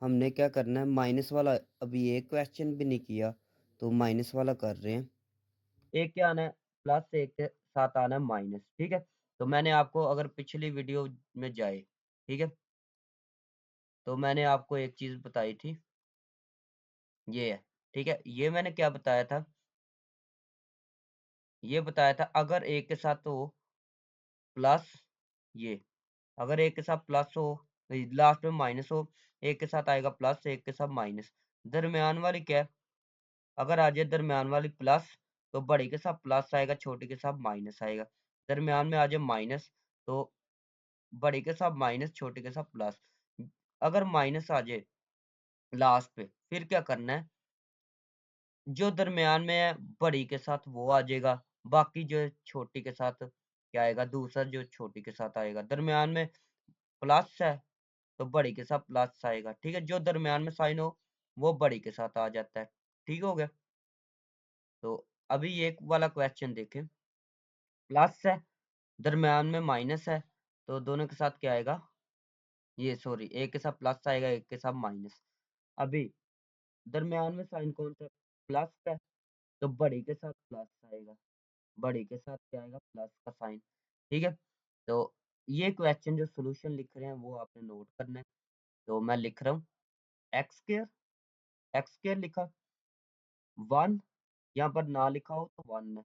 हमने क्या करना है माइनस वाला, अभी एक क्वेश्चन भी नहीं किया तो माइनस वाला कर रहे हैं। एक क्या आना है प्लस, एक के साथ आना है माइनस, ठीक है। तो मैंने आपको अगर पिछली वीडियो में जाए, ठीक है, तो मैंने आपको एक चीज बताई थी, ये है, ठीक है। ये मैंने क्या बताया था, ये बताया था अगर एक के साथ हो प्लस, ये अगर एक के साथ प्लस हो, लास्ट में माइनस हो, एक के साथ आएगा प्लस, एक के साथ माइनस, दरमियान वाली क्या है, अगर आ जाए दरमियान वाली प्लस, तो बड़ी के साथ प्लस आएगा, छोटी के साथ माइनस आएगा, दरमियान में आ जाए माइनस, तो बड़ी के साथ माइनस, छोटी के साथ प्लस, अगर माइनस आ जाए लास्ट पे, फिर क्या करना है, जो दरमियान में है बड़ी के साथ वो आ जाएगा, बाकी जो है छोटी के साथ क्या आएगा, दूसरा जो छोटी के साथ आएगा, दरमियान में प्लस है तो बड़ी के साथ प्लस आएगा, ठीक है। जो दरमियान में साइन हो वो बड़ी के साथ आ जाता है, ठीक हो गया। तो अभी ये वाला क्वेश्चन देखें, प्लस है दरमियान में माइनस है, तो दोनों के साथ क्या आएगा, ये सॉरी एक के साथ प्लस आएगा, एक के साथ माइनस। अभी दरमियान में साइन कौन सा प्लस है, तो बड़ी के साथ प्लस आएगा, बड़ी के साथ क्या आएगा प्लस का साइन, ठीक है। तो ये क्वेश्चन जो सॉल्यूशन लिख रहे हैं वो आपने नोट करना है, तो मैं लिख रहा हूँ एक्स स्क्वायर लिखा, 1 यहाँ पर ना लिखा हो तो 1 है,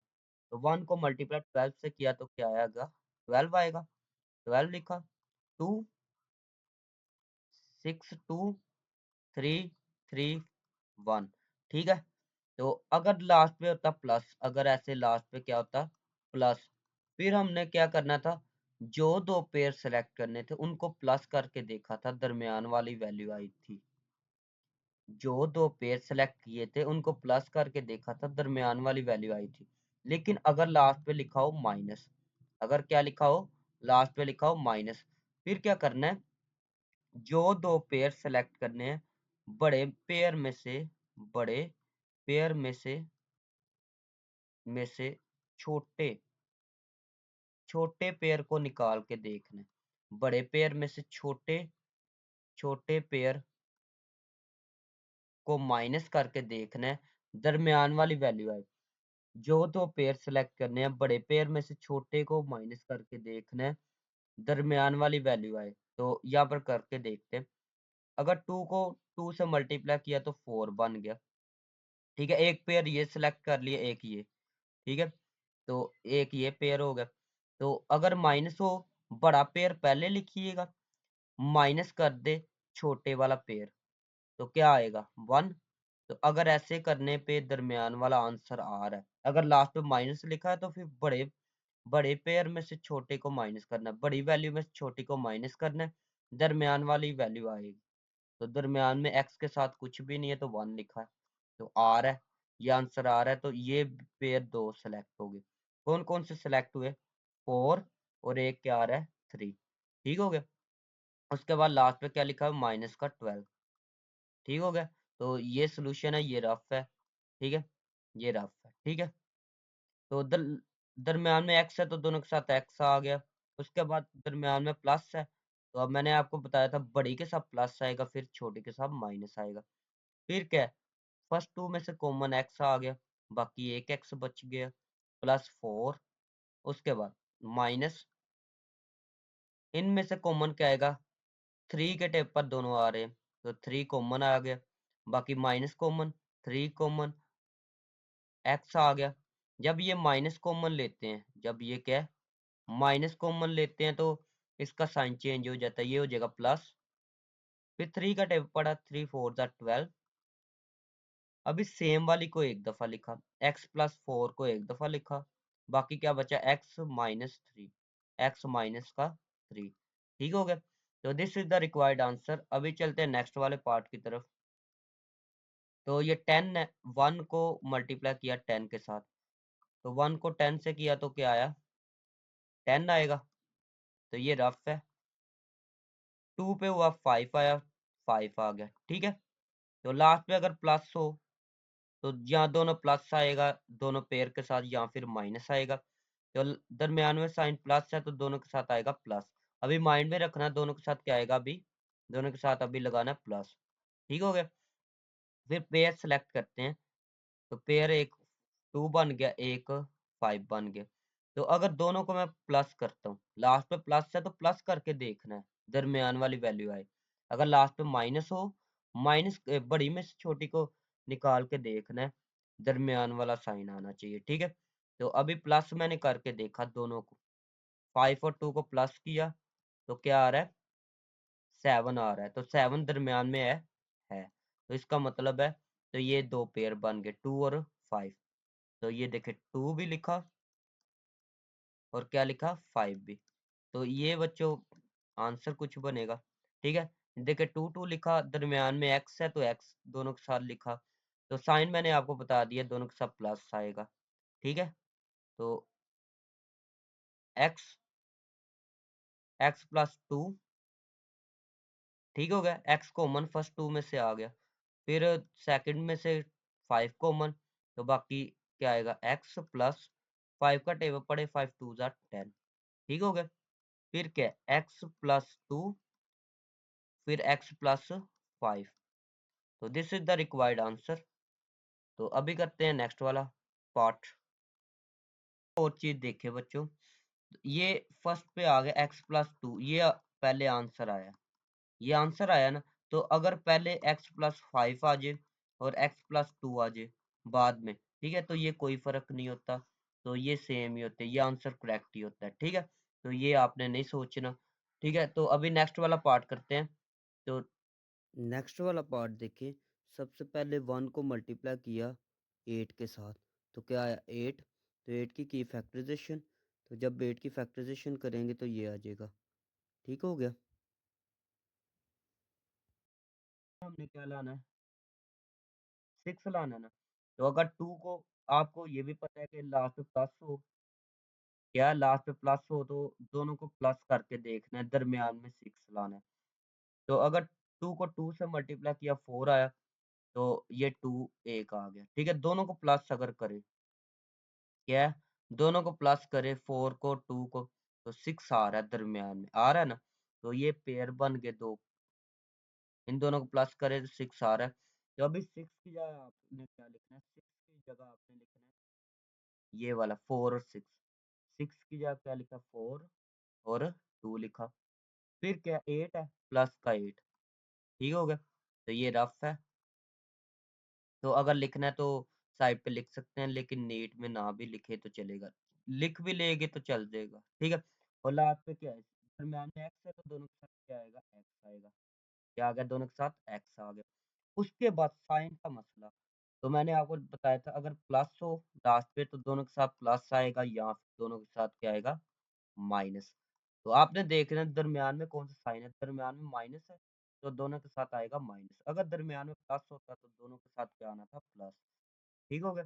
तो 1 को मल्टीप्लाई 12 से किया तो क्या आएगा 12 आएगा, 12 लिखा, 2 6 2 3 3 1, ठीक है। तो अगर लास्ट पे होता प्लस, अगर ऐसे लास्ट पे क्या होता प्लस, फिर हमने क्या करना था, जो 2 पेयर सेलेक्ट करने थे उनको प्लस करके देखा था, दरमियान वाली वैल्यू आई थी। जो 2 पेयर सेलेक्ट किए थे उनको प्लस करके देखा था, दरमियान वाली वैल्यू आई थी। लेकिन अगर लास्ट पे लिखा हो माइनस, अगर क्या लिखा हो? लास्ट पे लिखा हो माइनस, फिर क्या करना है? जो 2 पेयर सेलेक्ट करने हैं, बड़े पेयर में से बड़े पेयर में से छोटे छोटे पेयर को निकाल के देखना है। बड़े पेयर में से छोटे छोटे पेयर को माइनस करके देखना है, दरमियान वाली वैल्यू आए। जो 2 पेयर सेलेक्ट करने हैं, बड़े पेयर में से छोटे को माइनस करके देखना है, दरमियान वाली वैल्यू आए। तो यहाँ पर करके देखते हैं। अगर 2 को 2 से मल्टीप्लाई किया तो 4 बन गया। ठीक है, एक पेयर ये सिलेक्ट कर लिए, एक ये। ठीक है, तो एक ये पेयर हो गया। तो अगर माइनस हो, बड़ा पेयर पहले लिखिएगा, माइनस कर दे छोटे वाला पेयर, तो क्या आएगा? 1। तो अगर ऐसे करने पे दरमियान वाला आंसर आ रहा है, अगर लास्ट में माइनस लिखा है तो फिर बड़े बड़े पेयर में से छोटे को माइनस करना है, बड़ी वैल्यू में से छोटी को माइनस करना है, दरमियान वाली वैल्यू आएगी। तो दरमियान में एक्स के साथ कुछ भी नहीं है तो 1 लिखा है, तो आ रहा है, ये आंसर आ रहा है। तो ये पेयर 2 सेलेक्ट हो गए। कौन कौन से सेलेक्ट हुए? 4 और एक क्या आ रहा है? 3। ठीक हो गया। उसके बाद लास्ट में क्या लिखा है? माइनस का 12। ठीक हो गया। तो ये सोल्यूशन है, ये रफ है। ठीक है, ये रफ है। ठीक है, तो दरमियान में एक्स है तो दोनों के साथ एक्स आ गया। उसके बाद दरमियान में प्लस है, तो अब मैंने आपको बताया था बड़ी के साथ प्लस आएगा, फिर छोटे के साथ माइनस आएगा। फिर क्या है? फर्स्ट 2 में से कॉमन एक्स आ गया, बाकी एक एक्स बच गया, प्लस 4। उसके बाद माइनस, इनमें से कॉमन क्या आएगा? 3 के टेप पर दोनों आ रहे हैं, तो 3 कॉमन आ गया, बाकी माइनस कॉमन, 3 कॉमन, एक्स आ गया। जब ये माइनस कॉमन लेते हैं, जब ये क्या है? माइनस कॉमन लेते हैं, तो इसका साइन चेंज हो जाता है, ये हो जाएगा प्लस। फिर 3 का टेप पड़ा, 3 4 जा 12। अभी सेम वाली को एक दफा लिखा, x प्लस 4 को एक दफा लिखा, बाकी क्या बचा? x माइनस 3, एक्स माइनस का 3। ठीक हो गया। तो this is the required answer. अभी चलते हैं नेक्स्ट वाले पार्ट की तरफ। तो ये 10 है, 1 को मल्टीप्लाई किया 10 के साथ, तो 1 को 10 से किया तो क्या आया? 10 आएगा। तो ये रफ है। 2 पे हुआ 5 आया, 5 आ गया। ठीक है, तो लास्ट में अगर प्लस हो तो यहाँ दोनों प्लस आएगा, दोनों पेयर के साथ, या फिर माइनस आएगा। तो दरमियान में साइन प्लस है तो दोनों के साथ आएगा प्लस। अभी माइंड में रखना दोनों के साथ क्या आएगा, अभी दोनों के साथ अभी लगाना है प्लस। ठीक हो गया। फिर पेयर सेलेक्ट करते हैं, तो पेयर एक 2 बन गया, एक 5 बन गया। तो अगर दोनों को मैं प्लस करता हूँ, लास्ट पे प्लस है तो प्लस करके देखना है, दरमियान वाली वैल्यू आए। अगर लास्ट पे माइनस हो, माइनस बड़ी में से छोटी को निकाल के देखना है, दरमियान वाला साइन आना चाहिए। ठीक है, तो अभी प्लस मैंने करके देखा दोनों को, 5 और 2 को प्लस किया तो क्या आ रहा है? 7 आ रहा है। तो 7 दरमियान में है। तो इसका मतलब है, तो ये दो पेयर बन गए, 2 और 5। तो ये देखे 2 भी लिखा और क्या लिखा? 5 भी। तो ये बच्चों आंसर कुछ बनेगा। ठीक है, देखिए 2 2 लिखा, दरमियान में एक्स है तो एक्स दोनों के साथ लिखा, तो साइन मैंने आपको बता दिया, दोनों के साथ प्लस आएगा। ठीक है, तो एक्स एक्स प्लस 2। ठीक हो गया, एक्स कॉमन फर्स्ट 2 में से आ गया, फिर सेकंड में से 5 कॉमन, तो बाकी क्या आएगा? एक्स प्लस 5 का टेबल पड़े, 5 2 जा 10। ठीक हो गया। फिर क्या? एक्स प्लस 2, फिर एक्स प्लस 5। तो this is the required answer. तो अभी करते हैं नेक्स्ट वाला पार्ट। और चीज देखे बच्चों, ये फर्स्ट पे आ गया एक्स प्लस 2, ये पहले आंसर आया, ये आंसर आया ना। तो अगर पहले एक्स प्लस 5 आ जाए और एक्स प्लस 2 आ जाए बाद में, ठीक है, तो ये कोई फर्क नहीं होता, तो ये सेम ही होते हैं, ये आंसर करेक्ट ही होता है। ठीक है, तो ये आपने नहीं सोचना। ठीक है, तो अभी नेक्स्ट वाला पार्ट करते हैं। तो नेक्स्ट वाला पार्ट देखिए। सबसे पहले 1 को मल्टीप्लाई किया 8 के साथ, तो क्या आया? 8। तो 8 की फैक्टराइजेशन, तो जब 8 की फैक्टराइज़ेशन करेंगे तो ये आ जाएगा। ठीक हो गया? हमने क्या लाना है? 6 लाना है ना। तो अगर 2 को आपको ये भी पता है कि लास्ट में प्लस हो, क्या लास्ट में प्लस हो तो दोनों को प्लस करके देखना है, दरमियान में 6 लाना है। तो अगर 2 को 2 से मल्टीप्लाई किया 4 आया, तो ये 2 1 आ गया। ठीक है? दोनों को प्लस अगर करें, क्या है? दोनों को प्लस करें 4 को 2 को, तो 6 आ रहा है दरमियान में, आ रहा है ना? तो ये पेयर बन गए 2, इन दोनों को प्लस करें तो 6 आ रहा है। तो अभी 6 की जगह आपने क्या लिखना है? 6 की जगह आपने लिखना है ये वाला 4 और 6। 6 की जगह क्या लिखा? 4 और 2 लिखा। फिर क्या 8 है प्लस का 8। ठीक हो गया? तो ये रफ है। तो अगर लिखना है तो साइड पे लिख सकते हैं, लेकिन नीट में ना भी लिखे तो चलेगा। लिख भी लेंगे तो चल जाएगा, ठीक है? और लास्ट पे क्या है? दरम्यान में एक्स है तो दोनों के साथ क्या आएगा? एक्स आएगा। क्या आ गया? दोनों के साथ एक्स आ गया। उसके बाद साइन का मसला। तो मैंने आपको बताया था अगर प्लस हो लास्ट पे तो दोनों के साथ प्लस आएगा या फिर दोनों के साथ क्या आएगा? माइनस। तो आपने देखना है दरमियान में कौन सा साइन है, दरमियान में माइनस है तो दोनों के साथ आएगा माइनस। अगर दरमियान में प्लस होता तो दोनों के साथ क्या आना था? प्लस। ठीक हो गया?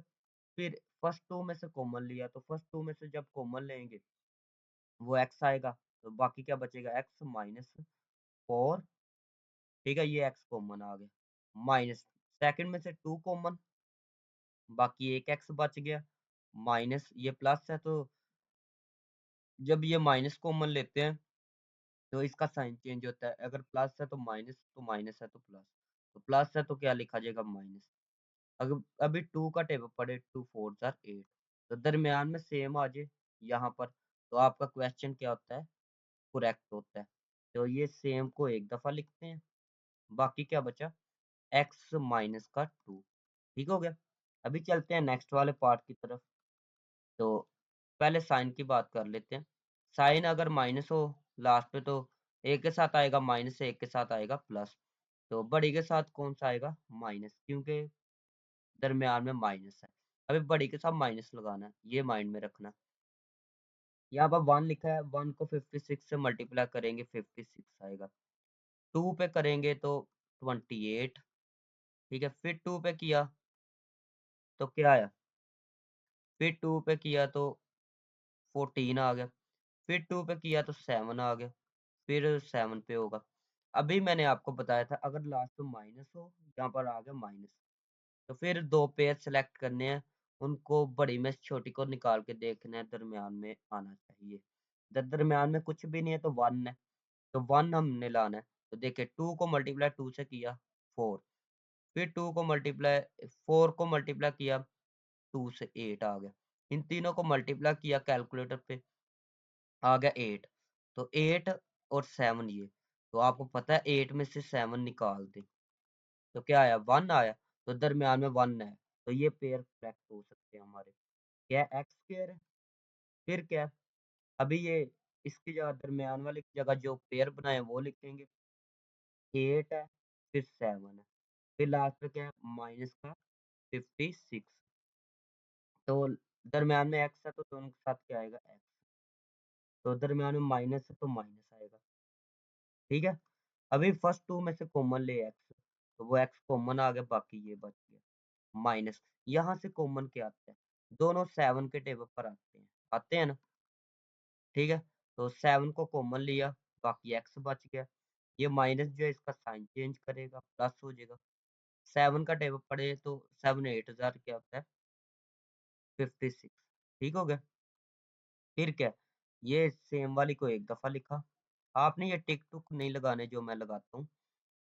फिर फर्स्ट 2 में से कॉमन लिया तो फर्स्ट 2 में से जब कॉमन लेंगे वो एक्स आएगा, तो बाकी क्या बचेगा? X minus 4। ठीक है? ये एक्स कॉमन आ गया। माइनस सेकंड में से 2 कॉमन, बाकी एक एक्स बच गया। माइनस ये प्लस है तो जब ये माइनस कॉमन लेते हैं तो इसका साइन चेंज होता है। अगर प्लस है तो माइनस है तो प्लस। तो प्लस है तो क्या लिखा जाएगा? माइनस। अगर अभी 2 का टेबल पढ़े 2 4 ज़ार 8, तो दरमियान में सेम आ जाए यहाँ पर, तो आपका क्वेश्चन क्या होता है? करेक्ट होता है। तो ये सेम को एक दफ़ा लिखते हैं, बाकी क्या बचा? x माइनस का 2। ठीक हो गया? अभी चलते हैं नेक्स्ट वाले पार्ट की तरफ। तो पहले साइन की बात कर लेते हैं। साइन अगर माइनस हो लास्ट पे तो एक के साथ आएगा माइनस, एक के साथ आएगा प्लस। तो बड़ी के साथ कौन सा आएगा? माइनस, क्योंकि दरमियान में माइनस है। अभी बड़ी के साथ माइनस लगाना है, ये माइंड में रखना। यहाँ पर 1 लिखा है, 1 को 56 से मल्टीप्लाई करेंगे 56 आएगा। 2 पे करेंगे तो 28। ठीक है? फिर 2 पे किया तो क्या आया? फिर 2 पे किया तो 14 आ गया। फिर 2 पे किया तो 7 आ गया। फिर 7 पे होगा। अभी मैंने आपको बताया था अगर लास्ट में माइनस हो, यहाँ पर आ गया माइनस, तो फिर 2 पेयर सेलेक्ट करने हैं, उनको बड़ी में से छोटी को निकाल के देखना है, दरमियान में आना चाहिए। दरमियान में कुछ भी नहीं है तो 1 है, तो 1 हमने लाना है। तो देखिए 2 को मल्टीप्लाई 2 से किया 4, फिर 2 को मल्टीप्लाई 4 को मल्टीप्लाई किया 2 से 8 आ गया। इन तीनों को मल्टीप्लाई किया कैलकुलेटर पे, आ गया 8। तो 8 और 7 ये, तो आपको पता है 8 में से 7 निकाल दें, तो क्या आया? 1 आया। तो दरमियान में 1 है, तो ये पेयर करेक्ट हो सकते हैं हमारे। क्या है? एक्स पेयर है। फिर क्या है? अभी ये इसकी जगह दरमियान वाले की जगह जो पेयर बनाए वो लिखेंगे। 8 है, फिर 7 है, फिर लास्ट में क्या है? माइनस का 56। तो दरमियान में एक्स है तो दोनों के साथ क्या आएगा? एक्स। तो दरमियान में माइनस है तो माइनस आएगा। ठीक है? अभी फर्स्ट 2 में से कॉमन ले एक्स, तो वो एक्स कॉमन आ गया, बाकी ये बच गया। माइनस, यहाँ से कॉमन क्या आता है? दोनों 7 के टेबल पर आते हैं ना? ठीक है? तो 7 को कॉमन लिया, बाकी एक्स बच गया। ये माइनस जो है इसका साइन चेंज करेगा, प्लस हो जाएगा। 7 का टेबल पढ़े तो 7 8 ज़ार क्या होता है? 56। ठीक हो गया? फिर क्या? ये सेम वाली को एक दफ़ा लिखा। आपने ये टिक टुक नहीं लगाने जो मैं लगाता हूँ।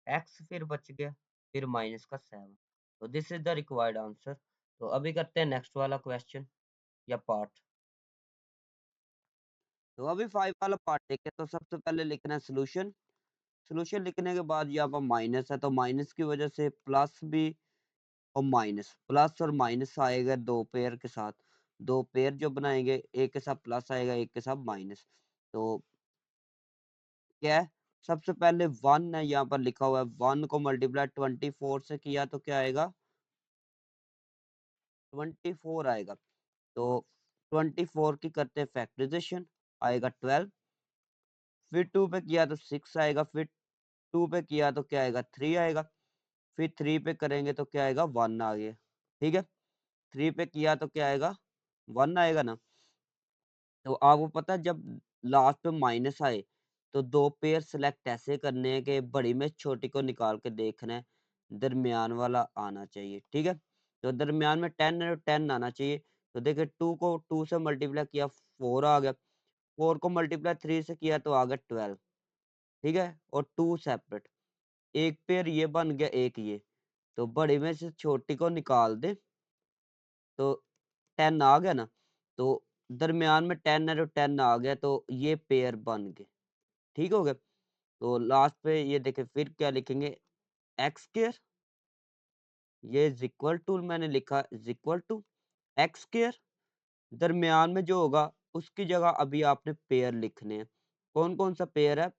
एक्स फिर बच गया, फिर माइनस का 7। तो this is the required answer. तो अभी करते हैं नेक्स्ट वाला क्वेश्चन या पार्ट। तो अभी 5 वाला पार्ट देखें तो सबसे पहले लिखना है सॉल्यूशन। सॉल्यूशन लिखने के बाद यहाँ पर माइनस है तो माइनस की वजह से प्लस भी और माइनस, प्लस और माइनस आएगा 2 पेयर के साथ। 2 पेयर जो बनाएँगे, एक के साथ प्लस आएगा, एक के साथ माइनस। तो क्या है? सबसे पहले 1 है यहाँ पर लिखा हुआ है, 1 को मल्टीप्लाई 24 से किया तो क्या आएगा? 24 आएगा। तो 24 की करते हैं फैक्टराइजेशन, आएगा 12। फिर 2 पे किया तो 6 आएगा, फिर 2 पे किया तो क्या आएगा 3 आएगा, फिर 3 पे करेंगे तो क्या आएगा 1 आ गया। ठीक है, 3 पे किया तो क्या आएगा 1 आएगा ना। तो आपको पता है जब लास्ट पे माइनस आए तो दो पेयर सेलेक्ट ऐसे करने हैं कि बड़ी में छोटी को निकाल के देखना है, दरमियान वाला आना चाहिए। ठीक है, तो दरमियान में 10 है, 10 आना चाहिए। तो देखिए 2 को 2 से मल्टीप्लाई किया 4 आ गया, 4 को मल्टीप्लाई 3 से किया तो आ गया 12। ठीक है, और 2 सेपरेट, एक पेयर ये बन गया, एक ये। तो बड़ी में से छोटी को निकाल दे तो 10 आ गया ना। तो दरमियान में 10 है तो 10 आ गया, तो ये पेयर बन गए। ठीक हो गया। तो लास्ट पे ये देखें फिर क्या लिखेंगे, एक्स स्क्वायर, ये इज इक्वल टू, मैंने लिखा is equal to x square. दरमियान में जो होगा उसकी जगह अभी आपने पेयर लिखने हैं। कौन कौन सा पेयर है,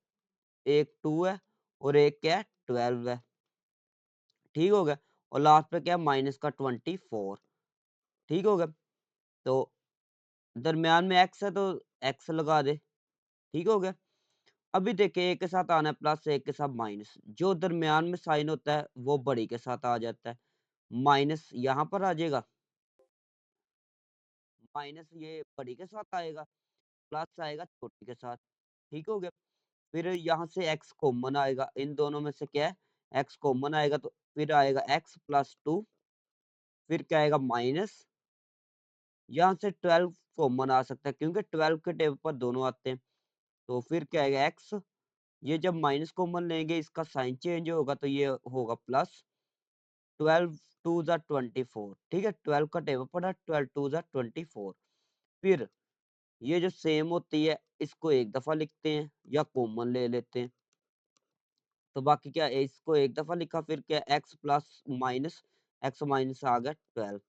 एक 2 है और एक क्या है 12 है। ठीक हो गया, और लास्ट पे क्या है माइनस का 24। ठीक हो गया, तो दरमियान में एक्स है तो एक्स लगा दे। ठीक हो गया। अभी देखिए एक के साथ आना है प्लस, एक के साथ माइनस, जो दरमियान में साइन होता है वो बड़ी के साथ आ जाता है, माइनस यहाँ पर आ जाएगा, माइनस ये बड़ी के साथ आएगा, प्लस आएगा छोटी के साथ। ठीक हो गया। फिर यहाँ से एक्स कॉमन आएगा, इन दोनों में से क्या है एक्स कॉमन आएगा, तो फिर आएगा एक्स प्लस 2, फिर क्या आएगा माइनस, यहाँ से 12 कॉमन आ सकता है क्योंकि 12 के टेबल पर दोनों आते हैं। तो फिर क्या आएगा एक्स, ये जब माइनस कॉमन लेंगे इसका साइन चेंज होगा तो ये होगा प्लस, 12 टू ज़ा 24। ठीक है, 12 का टेबल पड़ा, 12 टू ज़ा 24। फिर ये जो सेम होती है इसको एक दफा लिखते हैं या कॉमन ले लेते हैं, तो बाकी क्या है, इसको एक दफा लिखा, फिर क्या x plus minus, x minus आ गया 12।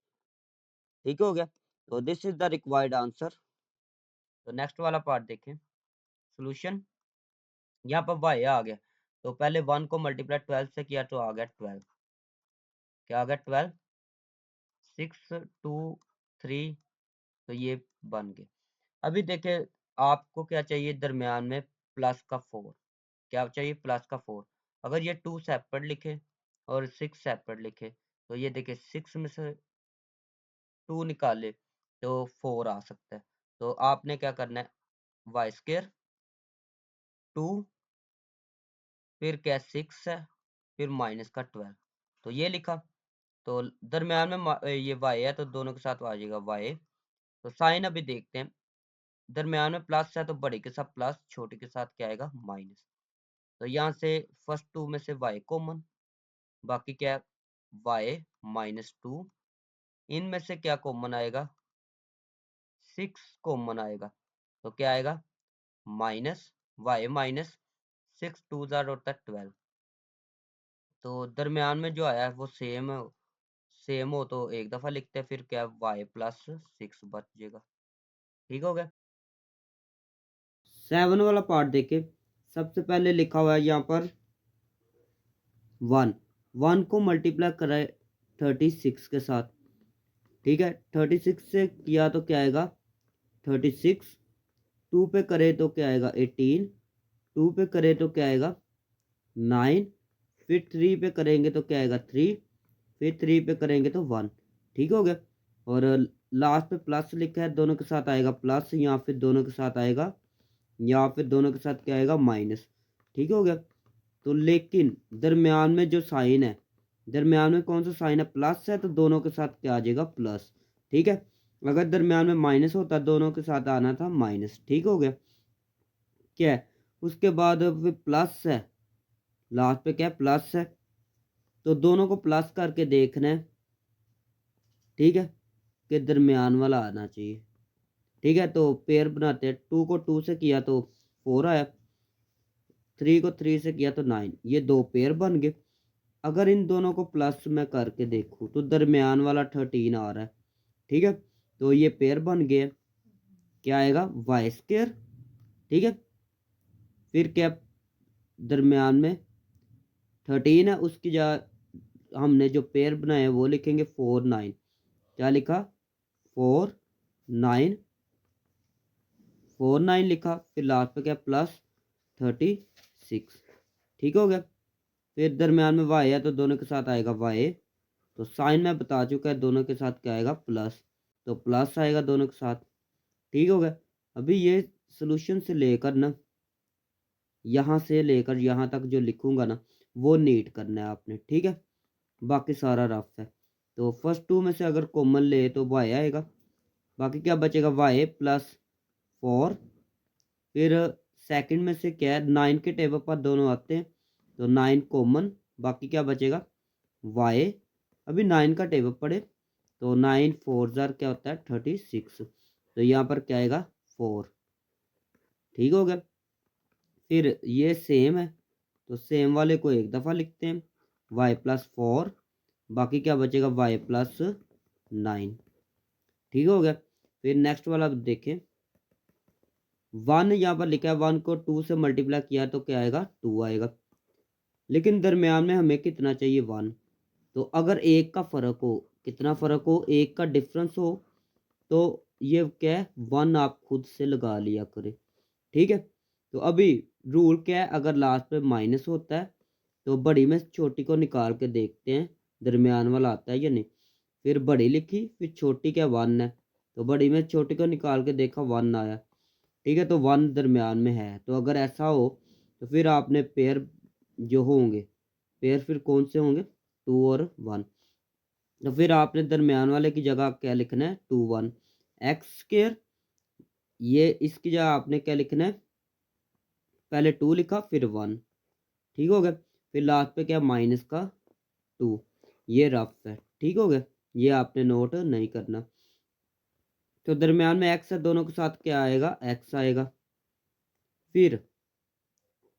ठीक हो गया, तो this is the required answer. तो नेक्स्ट वाला पार्ट देखें, सोल्यूशन। यहाँ पर वाई आ गया, तो पहले 1 को मल्टीप्लाई 12 से किया तो आ गया 12, क्या आ गया 12, 6 2 3, तो ये बन गए। अभी देखें आपको क्या चाहिए, दरमियान में प्लस का 4, क्या चाहिए प्लस का 4। अगर ये 2 सेपरेट लिखे और 6 सेपरेट लिखे तो ये देखिए 6 में से 2 निकाले तो 4 आ सकता है। तो आपने क्या करना है, वाई स्क्वायर 2, फिर क्या 6 है, फिर माइनस का 12, तो ये लिखा। तो दरमियान में ये वाई है तो दोनों के साथ आ जाएगा वाई। तो साइन अभी देखते हैं, दरमियान में प्लस है तो बड़ी के साथ प्लस, छोटे के साथ क्या आएगा माइनस। तो यहाँ से फर्स्ट 2 में से वाई कॉमन, बाकी क्या है वाई माइनस 2, इनमें से क्या कॉमन आएगा 6 कॉमन आएगा, तो क्या आएगा माइनस वाई माइनस 6 टू ज़ार होता है 12। तो दरमियान में जो आया है वो सेम हो तो एक दफा लिखते हैं, फिर क्या वाई प्लस 6 बच जाएगा। ठीक हो गया। 7 वाला पार्ट देखे, सबसे पहले लिखा हुआ है यहाँ पर 1, 1 को मल्टीप्लाई कराए 36 के साथ। ठीक है, 36 से किया तो क्या आएगा 36, 2 पे करे तो क्या आएगा 18, 2 पे करे तो क्या आएगा 9, फिर 3 पे करेंगे तो क्या आएगा 3, फिर 3 पे करेंगे तो 1। ठीक हो गया, और लास्ट पे प्लस लिखा है, दोनों के साथ आएगा प्लस, या फिर दोनों के साथ आएगा, या फिर दोनों के साथ क्या आएगा माइनस। ठीक हो गया, तो लेकिन दरमियान में जो साइन है, दरमियान में कौन सा साइन है प्लस है, तो दोनों के साथ क्या आ जाएगा प्लस। ठीक है, अगर दरमियान में माइनस होता दोनों के साथ आना था माइनस। ठीक हो गया, क्या है उसके बाद फिर प्लस है, लास्ट पे क्या है प्लस है, तो दोनों को प्लस करके देखना है। ठीक है, कि दरमियान वाला आना चाहिए। ठीक है, तो पेयर बनाते हैं, 2 को 2 से किया तो 4 आया, 3 को 3 से किया तो 9, ये दो पेयर बन गए। अगर इन दोनों को प्लस में करके देखूं तो दरमियान वाला 13 आ रहा है। ठीक है, तो ये पेयर बन गए, क्या आएगा वाई स्क्वायर। ठीक है, फिर क्या दरमियान में 13 है, उसकी जगह हमने जो पेयर बनाए वो लिखेंगे 4 9, क्या लिखा 4 9, 9 लिखा, फिर लास्ट पे क्या प्लस 36। ठीक हो गया। फिर दरमियान में वाई है तो दोनों के साथ आएगा वाई, तो साइन में बता चुका है, दोनों के साथ क्या आएगा प्लस, तो प्लस आएगा दोनों के साथ। ठीक हो गया। अभी ये सोल्यूशन से लेकर ना, यहाँ से लेकर यहाँ तक जो लिखूंगा ना वो नीट करना है आपने, ठीक है। बाकी सारा रफ है। तो फर्स्ट टू में से अगर कॉमन ले तो वाई आएगा, बाकी क्या बचेगा वाई प्लस 4। फिर सेकंड में से क्या है, 9 के टेबल पर दोनों आते हैं, तो 9 कॉमन, बाकी क्या बचेगा वाई। अभी 9 का टेबल पड़े तो 9 4 जार क्या होता है 36, तो यहाँ पर क्या आएगा 4। ठीक हो गया। फिर ये सेम है तो सेम वाले को एक दफ़ा लिखते हैं, वाई प्लस 4, बाकी क्या बचेगा वाई प्लस 9। ठीक हो गया। फिर नेक्स्ट वाला देखें, 1 यहाँ पर लिखा है, 1 को 2 से मल्टीप्लाई किया तो क्या आएगा 2 आएगा, लेकिन दरमियान में हमें कितना चाहिए 1। तो अगर एक का फ़र्क हो, कितना फ़र्क हो, एक का डिफरेंस हो, तो ये क्या है 1 आप खुद से लगा लिया करें। ठीक है। तो अभी रूल क्या है, अगर लास्ट पे माइनस होता है तो बड़ी में छोटी को निकाल के देखते हैं दरमियान वाला आता है या नहीं। फिर बड़ी लिखी, फिर छोटी क्या 1 है, तो बड़ी में छोटी को निकाल के देखा 1 आया। ठीक है, तो 1 दरमियान में है, तो अगर ऐसा हो तो फिर आपने पेयर जो होंगे, पेयर फिर कौन से होंगे 2 और 1। तो फिर आपने दरमियान वाले की जगह क्या लिखना है 2 1 एक्स स्केयर, ये इसकी जगह आपने क्या लिखना है, पहले 2 लिखा फिर 1। ठीक हो गया। फिर लास्ट पे क्या माइनस का 2, ये रफ है। ठीक हो गया, ये आपने नोट नहीं करना। तो दरमियान में एक्स है, दोनों के साथ क्या आएगा एक्स आएगा। फिर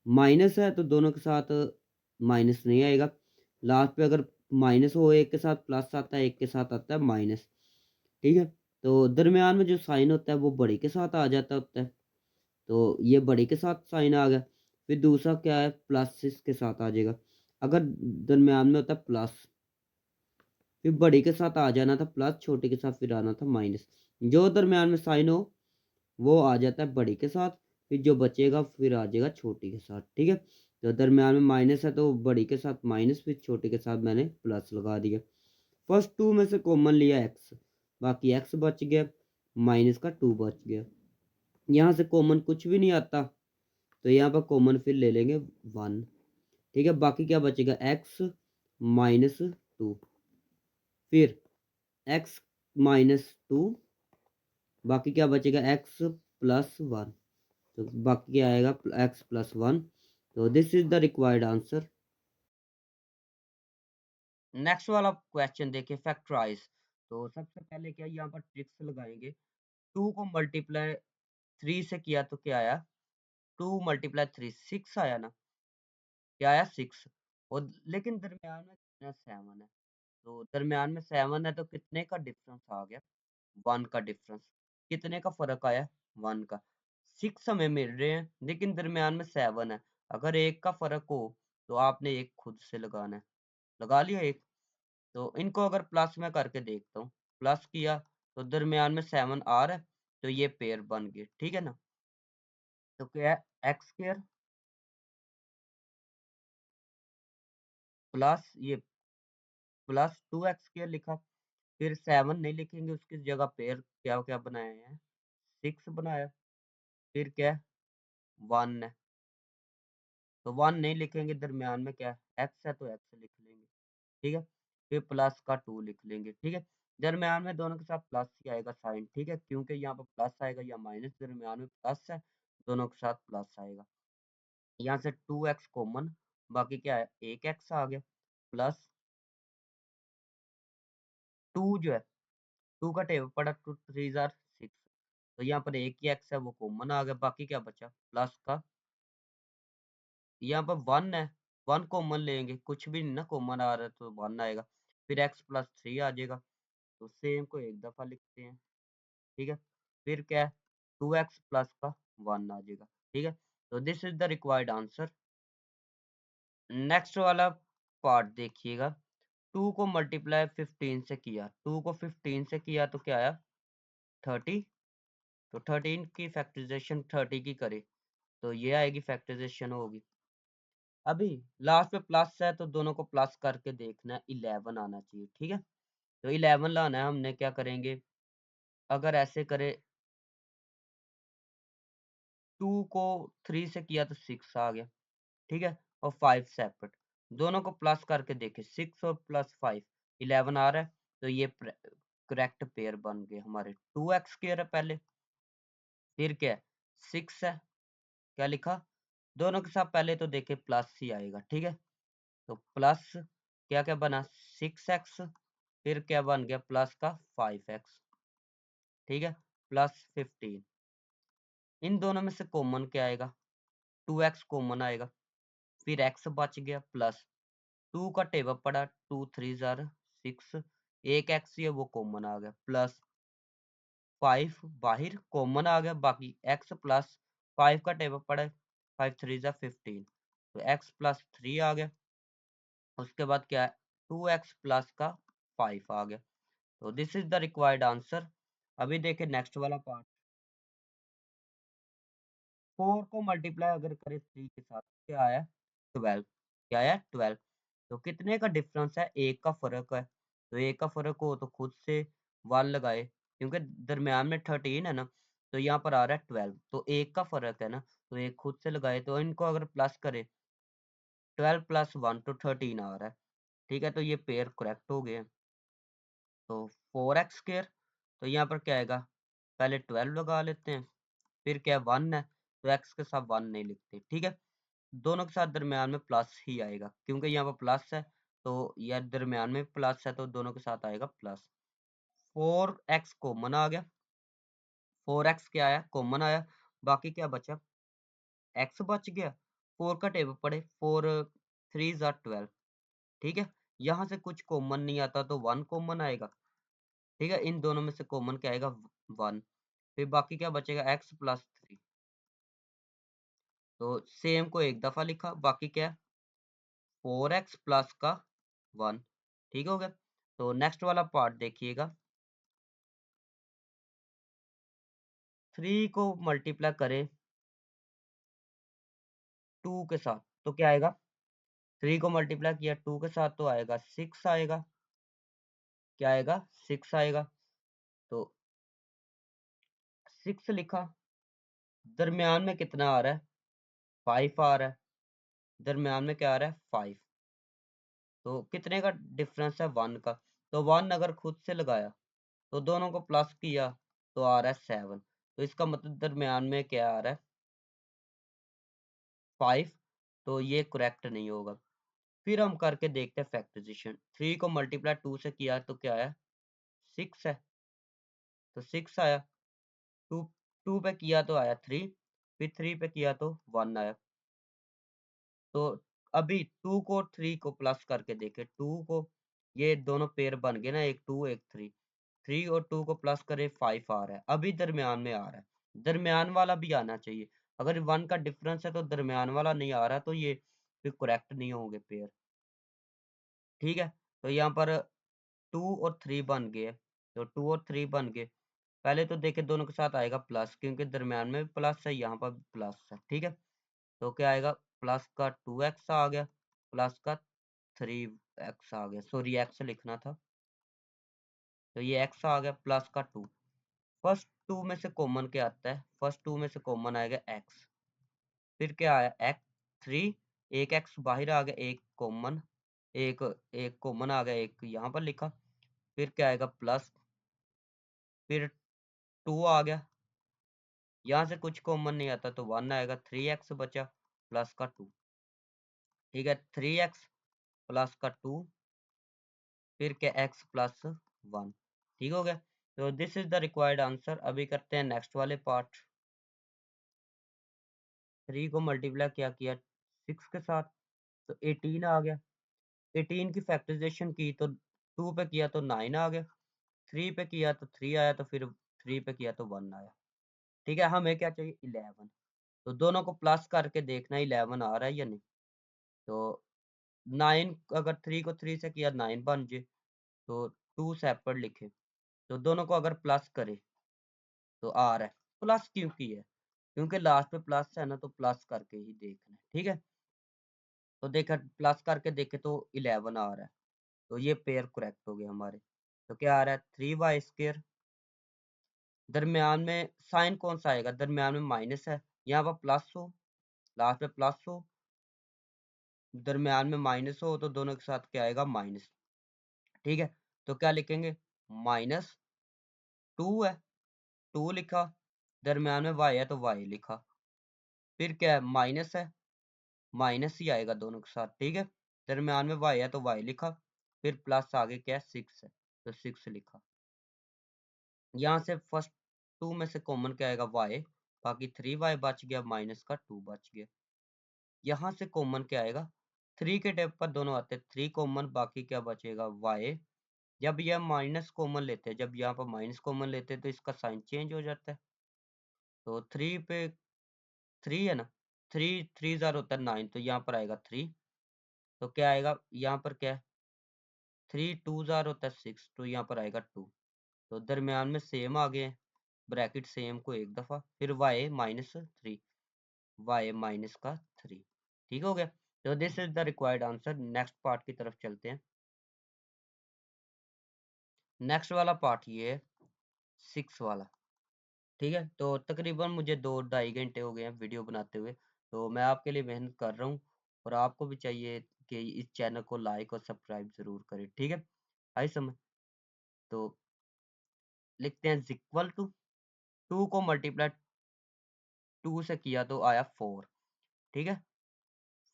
माइनस है तो दोनों के साथ माइनस नहीं आएगा। लास्ट पे अगर माइनस हो, एक के साथ प्लस आता है, एक के साथ आता है माइनस। ठीक है। तो दरमियान में जो साइन होता है वो बड़ी के साथ आ जाता होता है, तो ये बड़ी के साथ साइन आ गया। फिर दूसरा क्या है प्लस इसके साथ आ जाएगा, अगर दरमियान में होता है प्लस, फिर बड़ी के साथ आ जाना था प्लस, छोटे के साथ फिर आना था माइनस। जो दरमियान में साइन हो वो आ जाता है बड़ी के साथ, फिर जो बचेगा फिर आ जाएगा छोटी के साथ। ठीक है। तो दरमियान में माइनस है तो बड़ी के साथ माइनस, फिर छोटे के साथ मैंने प्लस लगा दिया। फर्स्ट टू में से कॉमन लिया एक्स, बाकी एक्स बच गया, माइनस का 2 बच गया। यहाँ से कॉमन कुछ भी नहीं आता, तो यहाँ पर कॉमन फिर ले लेंगे 1। ठीक है, बाकी क्या बचेगा एक्स माइनस 2, फिर एक्स माइनस 2, बाकी क्या बचेगा एक्स प्लस 1, तो बाकी क्या आएगा एक्स प्लस 1। तो this is the required answer. Next वाला क्वेश्चन देखिए, फैक्टराइज। तो सबसे पहले क्या यहाँ पर ट्रिक्स लगाएंगे। 2 को मल्टीप्लाई 3 से किया तो क्या आया, 2 मल्टीप्लाई 3 6 आया ना, क्या आया 6। और लेकिन दरमियान में कितना 7 है, तो दरमियान में 7 है तो कितने का डिफरेंस आ गया 1 का डिफरेंस, कितने का फर्क आया 1 का। 6 हमें मिल रहे हैं लेकिन दरमियान में 7 है, अगर एक का फर्क हो तो आपने एक खुद से लगाना है, लगा लिया एक। तो इनको अगर प्लस में करके देखता हूँ, प्लस किया तो दरमियान में 7 आ रहा है, तो ये पेयर बन गए। ठीक है ना, तो क्या है एक्स स्क्वायर प्लस ये प्लस 2 एक्स स्क्वायर लिखा, फिर 7 नहीं लिखेंगे, उसकी जगह पेयर क्या क्या बनाए हैं 6 बनाया, फिर क्या 1 है तो 1 नहीं लिखेंगे, दरमियान में क्या एक्स है तो एक्स लिख लेंगे। ठीक है, फिर प्लस का 2 लिख लेंगे। ठीक है, दरमियान में दोनों के साथ प्लस ही आएगा साइन। ठीक है, क्योंकि यहाँ पर प्लस आएगा या माइनस, दरमियान में प्लस है, दोनों के साथ प्लस आएगा। यहाँ से 2 एक्स कॉमन, बाकी क्या है एक एक्स आ गया, प्लस 2 जो है 2 का टेबल पड़ा, 2 3 जार 6, तो यहाँ पर एक ही एक्स है वो कॉमन आ गया, बाकी क्या बचा प्लस का, यहाँ पर 1 है, 1 कॉमन लेंगे, कुछ भी नहीं ना कॉमन आ रहा है तो 1 आएगा, फिर एक्स प्लस 3 आ जाएगा, तो सेम को एक दफ़ा लिखते हैं। ठीक है, फिर क्या है 2 एक्स प्लस का 1 आ जाएगा। ठीक है, तो this is the required answer. Next वाला पार्ट देखिएगा, 2 को मल्टीप्लाई 15 से किया, 2 को 15 से किया तो क्या आया 30, तो 13 की फैक्टराइजेशन 30 की करे तो ये आएगी, फैक्टराइजेशन होगी। अभी लास्ट में प्लस है तो दोनों को प्लस करके देखना है, 11 आना चाहिए, ठीक है। तो 11 लाना है, हमने क्या करेंगे, अगर ऐसे करे 2 को 3 से किया तो 6 आ गया, ठीक है, और 5 सेपरेट, दोनों को प्लस करके देखे 6 और प्लस 5 11 आ रहा है, तो ये करेक्ट पेयर बन गए हमारे। 2x स्क्वायर है पहले, फिर क्या है 6 है, क्या लिखा, दोनों के साथ पहले तो देखे प्लस ही आएगा, ठीक है, तो प्लस क्या क्या बना 6x, फिर क्या बन गया प्लस का 5x, ठीक है, प्लस 15, इन दोनों में से कॉमन क्या आएगा, 2x कॉमन आएगा, फिर x बच गया, प्लस 2 का टेबल पड़ा, 2 3 जार 6, एक x ही है वो कॉमन आ गया, प्लस 5 बाहर कॉमन आ गया, बाकी x प्लस 5 का टेबल पड़ा है, 5 3 जार 15, तो x प्लस 3 आ गया, उसके बाद क्या है 2x प्लस का 5 आ गया। तो this is the required answer. अभी देखें नेक्स्ट वाला पार्ट, 4 को मल्टीप्लाई अगर करें 3 के साथ क्या आया 12, क्या आया 12, तो कितने का डिफरेंस है, एक का फर्क है, तो एक का फर्क हो तो खुद से 1 लगाए, क्योंकि दरम्यान में 13 है ना, तो यहाँ पर आ रहा है 12, तो एक का फर्क है ना, तो एक खुद से लगाए, तो इनको अगर प्लस करे 12 प्लस 1 तो 13 आ रहा है, ठीक है, तो ये पेयर करेक्ट हो गए। तो 4x स्क्वायर, तो यहाँ पर क्या आएगा, पहले 12 लगा लेते हैं, फिर क्या 1 है, तो x के साथ 1 नहीं लिखते, ठीक है, दोनों के साथ दरम्यान में प्लस ही आएगा, क्योंकि यहाँ पर प्लस है, तो यह दरम्यान में प्लस है, तो दोनों के साथ आएगा प्लस। 4x कॉमन आ गया, 4x क्या आया कॉमन आया, बाकी क्या बचा, x बच गया, 4 का टेबल पड़े, 4 3 जार 12, ठीक है, यहाँ से कुछ कॉमन नहीं आता तो 1 कॉमन आएगा, ठीक है, इन दोनों में से कॉमन क्या आएगा 1, फिर बाकी क्या बचेगा x प्लस 3, तो सेम को एक दफा लिखा, बाकी क्या है 4x प्लस का 1, ठीक हो गया। तो नेक्स्ट वाला पार्ट देखिएगा, 3 को मल्टीप्लाई करें 2 के साथ तो क्या आएगा, 3 को मल्टीप्लाई किया 2 के साथ तो आएगा 6 आएगा, क्या आएगा 6 आएगा, तो 6 लिखा, दरम्यान में कितना आ रहा है 5 आ रहा है, दरम्यान में क्या आ रहा है 5, तो कितने का डिफरेंस है 1 का, तो 1 अगर खुद से लगाया तो दोनों को प्लस किया तो आ रहा है 7, तो इसका मतलब दरम्यान में क्या आ रहा है 5, तो ये करेक्ट नहीं होगा। फिर हम करके देखते हैं फैक्टराइजेशन, 3 को मल्टीप्लाई 2 से किया तो क्या आया 6 है, तो 6 आया, 2 2 पे किया तो आया 3, फिर 3 पे किया तो 1 आया, तो अभी 2 को 3 को प्लस करके देखे 2 को, ये दोनों पेयर बन गए ना, एक 2 एक 3, 3 और 2 को प्लस करे 5 आ रहा है, अभी दरम्यान में आ रहा है, दरम्यान वाला भी आना चाहिए, अगर 1 का डिफरेंस है तो दरम्यान वाला नहीं आ रहा तो ये फिर करेक्ट नहीं होंगे पेयर, ठीक है, तो यहाँ पर 2 और 3 बन गए, तो 2 और 3 बन गए, पहले तो देखे दोनों के साथ आएगा प्लस, क्योंकि दरम्यान में प्लस है, यहाँ पर प्लस है, ठीक है, तो क्या आएगा प्लस का 2x आ गया, प्लस का 3x आ गया, सॉरी x लिखना था, तो ये x आ गया, प्लस का 2, फर्स्ट 2 में से कॉमन क्या आता है, फर्स्ट 2 में से कॉमन आएगा x, फिर क्या आया x 3, एक x बाहर आ गया, एक कॉमन, एक एक कॉमन आ गया, एक यहाँ पर लिखा, फिर क्या आएगा प्लस, फिर 2 आ गया, यहाँ से कुछ कॉमन नहीं आता तो 1 आएगा, 3x बचा प्लस का 2, ठीक है, 3x प्लस का 2, फिर क्या x प्लस 1, ठीक हो गया। तो this is the required answer. अभी करते हैं नेक्स्ट वाले पार्ट, 3 को मल्टीप्लाई क्या किया 6 के साथ तो 18 आ गया, 18 की फैक्टराइजेशन की तो 2 पे किया तो 9 आ गया, 3 पे किया तो 3 आया, तो फिर 3 पे किया तो 1 आया, ठीक है, हमें क्या चाहिए 11, तो दोनों को प्लस करके देखना 11 आ रहा है या नहीं, तो 9 अगर 3 को 3 से किया 9 बन जाए, तो 2 सेपरेट लिखे, तो दोनों को अगर प्लस करे तो आ रहा है, प्लस क्यों की है, क्योंकि लास्ट पे प्लस है ना, तो प्लस करके ही देखना है, ठीक है। तो देखा प्लस करके देखे तो 11 आ रहा है, तो ये पेयर करेक्ट हो गया हमारे। तो क्या आ रहा है 3y²। दरमियान में साइन कौन सा आएगा, दरमियान में माइनस है, यहाँ पर प्लस हो, लास्ट पे प्लस हो, दरमियान में माइनस हो, तो दोनों के साथ क्या आएगा माइनस, ठीक है। तो क्या लिखेंगे -2 है, 2 लिखा, दरमियान में y है तो y लिखा, फिर क्या है माइनस है, माइनस ही आएगा दोनों के साथ, ठीक है। दरमियान में y है तो y लिखा, फिर प्लस आगे क्या है 6 है, तो 6 लिखा। यहाँ से फर्स्ट 2 में से कॉमन क्या आएगा y, बाकी 3y बच गया, माइनस का 2 बच गया। यहाँ से कॉमन क्या आएगा, 3 के टेप पर दोनों आते हैं, 3 कॉमन, बाकी क्या बचेगा y। जब यह माइनस कॉमन लेते हैं, जब यहाँ पर माइनस कॉमन लेते हैं तो इसका साइन चेंज हो जाता है। तो 3 पे 3 है ना, 3 3 ज़ार होता है 9, तो यहाँ पर आएगा 3। तो क्या आएगा यहाँ पर क्या है 3 2 ज़ार होता है 6, तो यहाँ पर आएगा 2। तो दरमियान में सेम आ गए हैं, ब्रैकेट सेम को एक दफ़ा, फिर y -3, y माइनस का 3, ठीक हो गया। तो this is the required answer. Next part की तरफ चलते हैं। नेक्स्ट वाला पार्ट ये है 6 वाला, ठीक है। तो तकरीबन मुझे 2 ढाई घंटे हो गए हैं वीडियो बनाते हुए, तो मैं आपके लिए मेहनत कर रहा हूँ, और आपको भी चाहिए कि इस चैनल को लाइक और सब्सक्राइब ज़रूर करें, ठीक है। आई समझ। तो लिखते हैं इक्वल टू 2 को मल्टीप्लाई 2 से किया तो आया 4, ठीक है,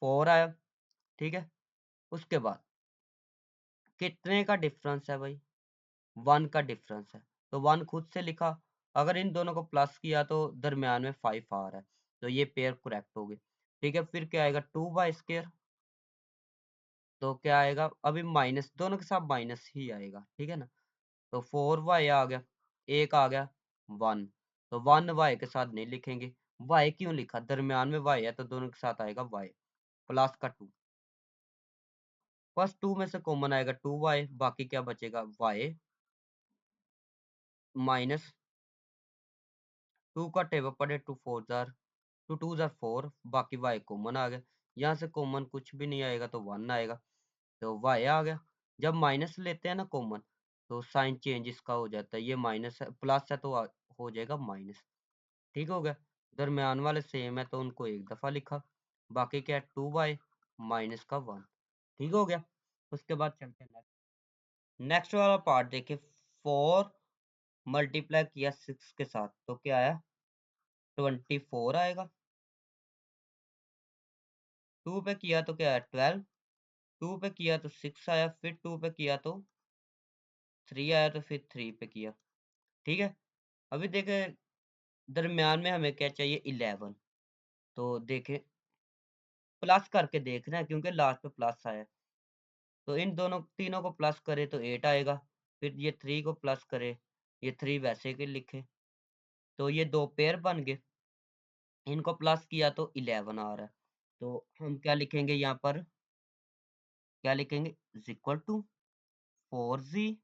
4 आया, ठीक है। उसके बाद कितने का डिफरेंस है भाई, 1 का डिफरेंस है, तो 1 खुद से लिखा। अगर इन दोनों को प्लस किया तो दरमियान में 5 आ रहा है, तो ये पेयर करेक्ट हो गई, ठीक है। फिर क्या आएगा 2y², तो क्या आएगा अभी माइनस, दोनों के साथ माइनस ही आएगा, ठीक है ना। तो 4y आ गया, एक आ गया 1, तो 1y के साथ नहीं लिखेंगे, y क्यों लिखा, दरमियान में y है तो दोनों के साथ आएगा y, प्लस का 2, फर्स्ट 2 में से कॉमन आएगा 2y, बाकी क्या बचेगा y माइनस 2 का टेबल पड़े 2 4 जार, 2 2 जार 4, बाकी y कॉमन आ गया, यहाँ से कॉमन कुछ भी नहीं आएगा तो 1 आएगा, तो y आ गया। जब माइनस लेते हैं ना कॉमन, तो साइन चेंज इसका हो जाता है, ये माइनस है, प्लस है तो हो जाएगा माइनस, ठीक हो गया। दरमियान वाले सेम है तो उनको एक दफ़ा लिखा, बाकी क्या है 2y माइनस का 1, ठीक हो गया। उसके बाद चलते हैं नेक्स्ट। नेक्स्ट वाला पार्ट देखिए, 4 मल्टीप्लाई किया 6 के साथ तो क्या आया 24 आएगा, 2 पे किया तो क्या है 12, 2 पे किया तो 6 आया, फिर 2 पे किया तो 3 आया, तो फिर 3 पे किया, ठीक है। अभी देखें दरमियान में हमें क्या चाहिए 11, तो देखें प्लस करके देखना है क्योंकि लास्ट पे प्लस आया है। तो इन दोनों तीनों को प्लस करे तो 8 आएगा, फिर ये 3 को प्लस करे, ये 3 वैसे के लिखे, तो ये 2 पेयर बन गए। इनको प्लस किया तो 11 आ रहा है, तो हम क्या लिखेंगे यहाँ पर, क्या लिखेंगे इज इक्वल टू 4z,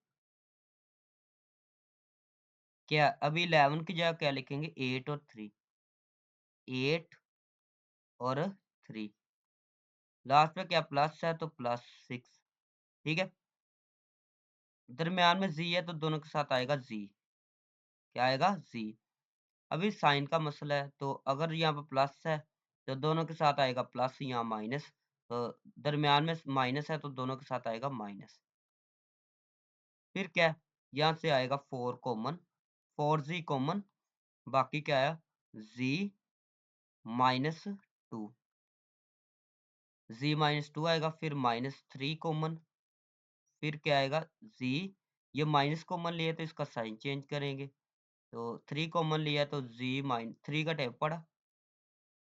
क्या अभी 11 की जगह क्या लिखेंगे 8 और 3, 8 और 3, लास्ट में क्या प्लस है तो +6, ठीक है। दरमियान में z है तो दोनों के साथ आएगा z, क्या आएगा z। अभी साइन का मसला है, तो अगर यहाँ पर प्लस है तो दोनों के साथ आएगा प्लस, यहाँ माइनस, तो दरमियान में माइनस है तो दोनों के साथ आएगा माइनस। फिर क्या है यहाँ से आएगा 4 कॉमन, 4z कॉमन, बाकी क्या आया z -2, z -2 आएगा, फिर -3 कॉमन, फिर क्या आएगा z, ये माइनस कॉमन लिया तो इसका साइन चेंज करेंगे, तो 3 कॉमन लिया तो z -3 का टैब पड़ा,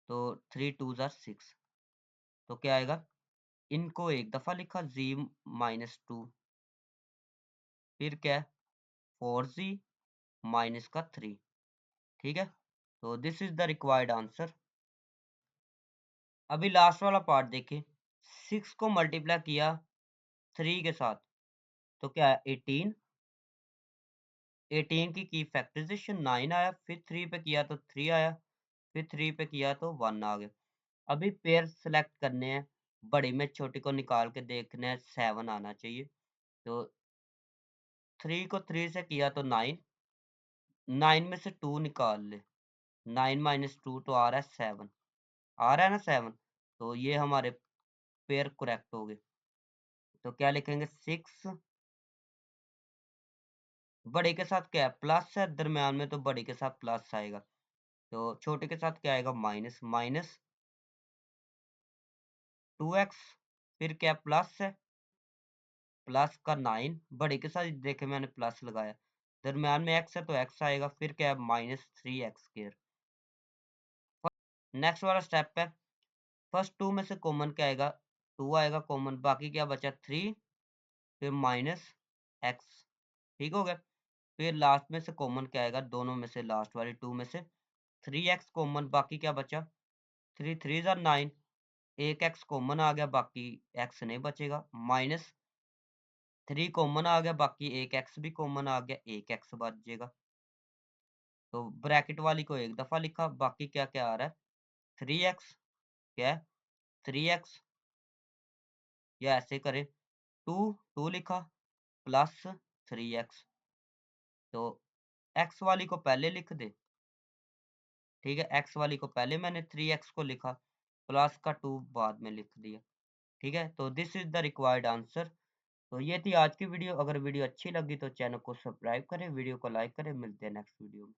तो 3 2 जार 6, तो क्या आएगा इनको एक दफ़ा लिखा z -2, फिर क्या है 4z माइनस का 3, ठीक है। तो this is the required answer. अभी लास्ट वाला पार्ट देखें, 6 को मल्टीप्लाई किया 3 के साथ तो क्या है 18, 18 की फैक्टराइजेशन 9 आया, फिर 3 पे किया तो 3 आया, फिर 3 पे किया तो 1 आ गया। अभी पेयर सेलेक्ट करने हैं, बड़ी में छोटी को निकाल के देखना है 7 आना चाहिए। तो 3 को 3 से किया तो 9, 9 में से 2 निकाल ले, 9 माइनस 2 तो आ रहा है 7, आ रहा है ना 7, तो ये हमारे पेयर करेक्ट हो गए। तो क्या लिखेंगे 6, बड़े के साथ क्या है प्लस है, दरम्यान में तो बड़े के साथ प्लस आएगा, तो छोटे के साथ क्या आएगा माइनस, माइनस 2x, फिर क्या प्लस है, प्लस का 9, बड़े के साथ देखे मैंने प्लस लगाया, दरम्यान में x है तो x आएगा, फिर क्या है -3x²। नेक्स्ट वाला स्टेप है, फर्स्ट 2 में से कॉमन क्या आएगा, 2 आएगा कॉमन, बाकी क्या बचा 3, फिर -x, ठीक हो गया। फिर लास्ट में से कॉमन क्या आएगा, दोनों में से लास्ट वाली 2 में से 3x कॉमन, बाकी क्या बचा 3 3 ज़ा 9, एक x कॉमन आ गया, बाकी x नहीं बचेगा, -3 कॉमन आ गया, बाकी एक x भी कॉमन आ गया, एक x बचेगा। तो ब्रैकेट वाली को एक दफा लिखा, बाकी क्या क्या आ रहा है 3x, क्या है 3x, या ऐसे करें 2 2 लिखा प्लस 3x, तो x वाली को पहले लिख दे, ठीक है, x वाली को पहले मैंने 3x को लिखा, प्लस का 2 बाद में लिख दिया, ठीक है। तो this is the required answer. तो ये थी आज की वीडियो, अगर वीडियो अच्छी लगी तो चैनल को सब्सक्राइब करें, वीडियो को लाइक करें, मिलते हैं नेक्स्ट वीडियो में।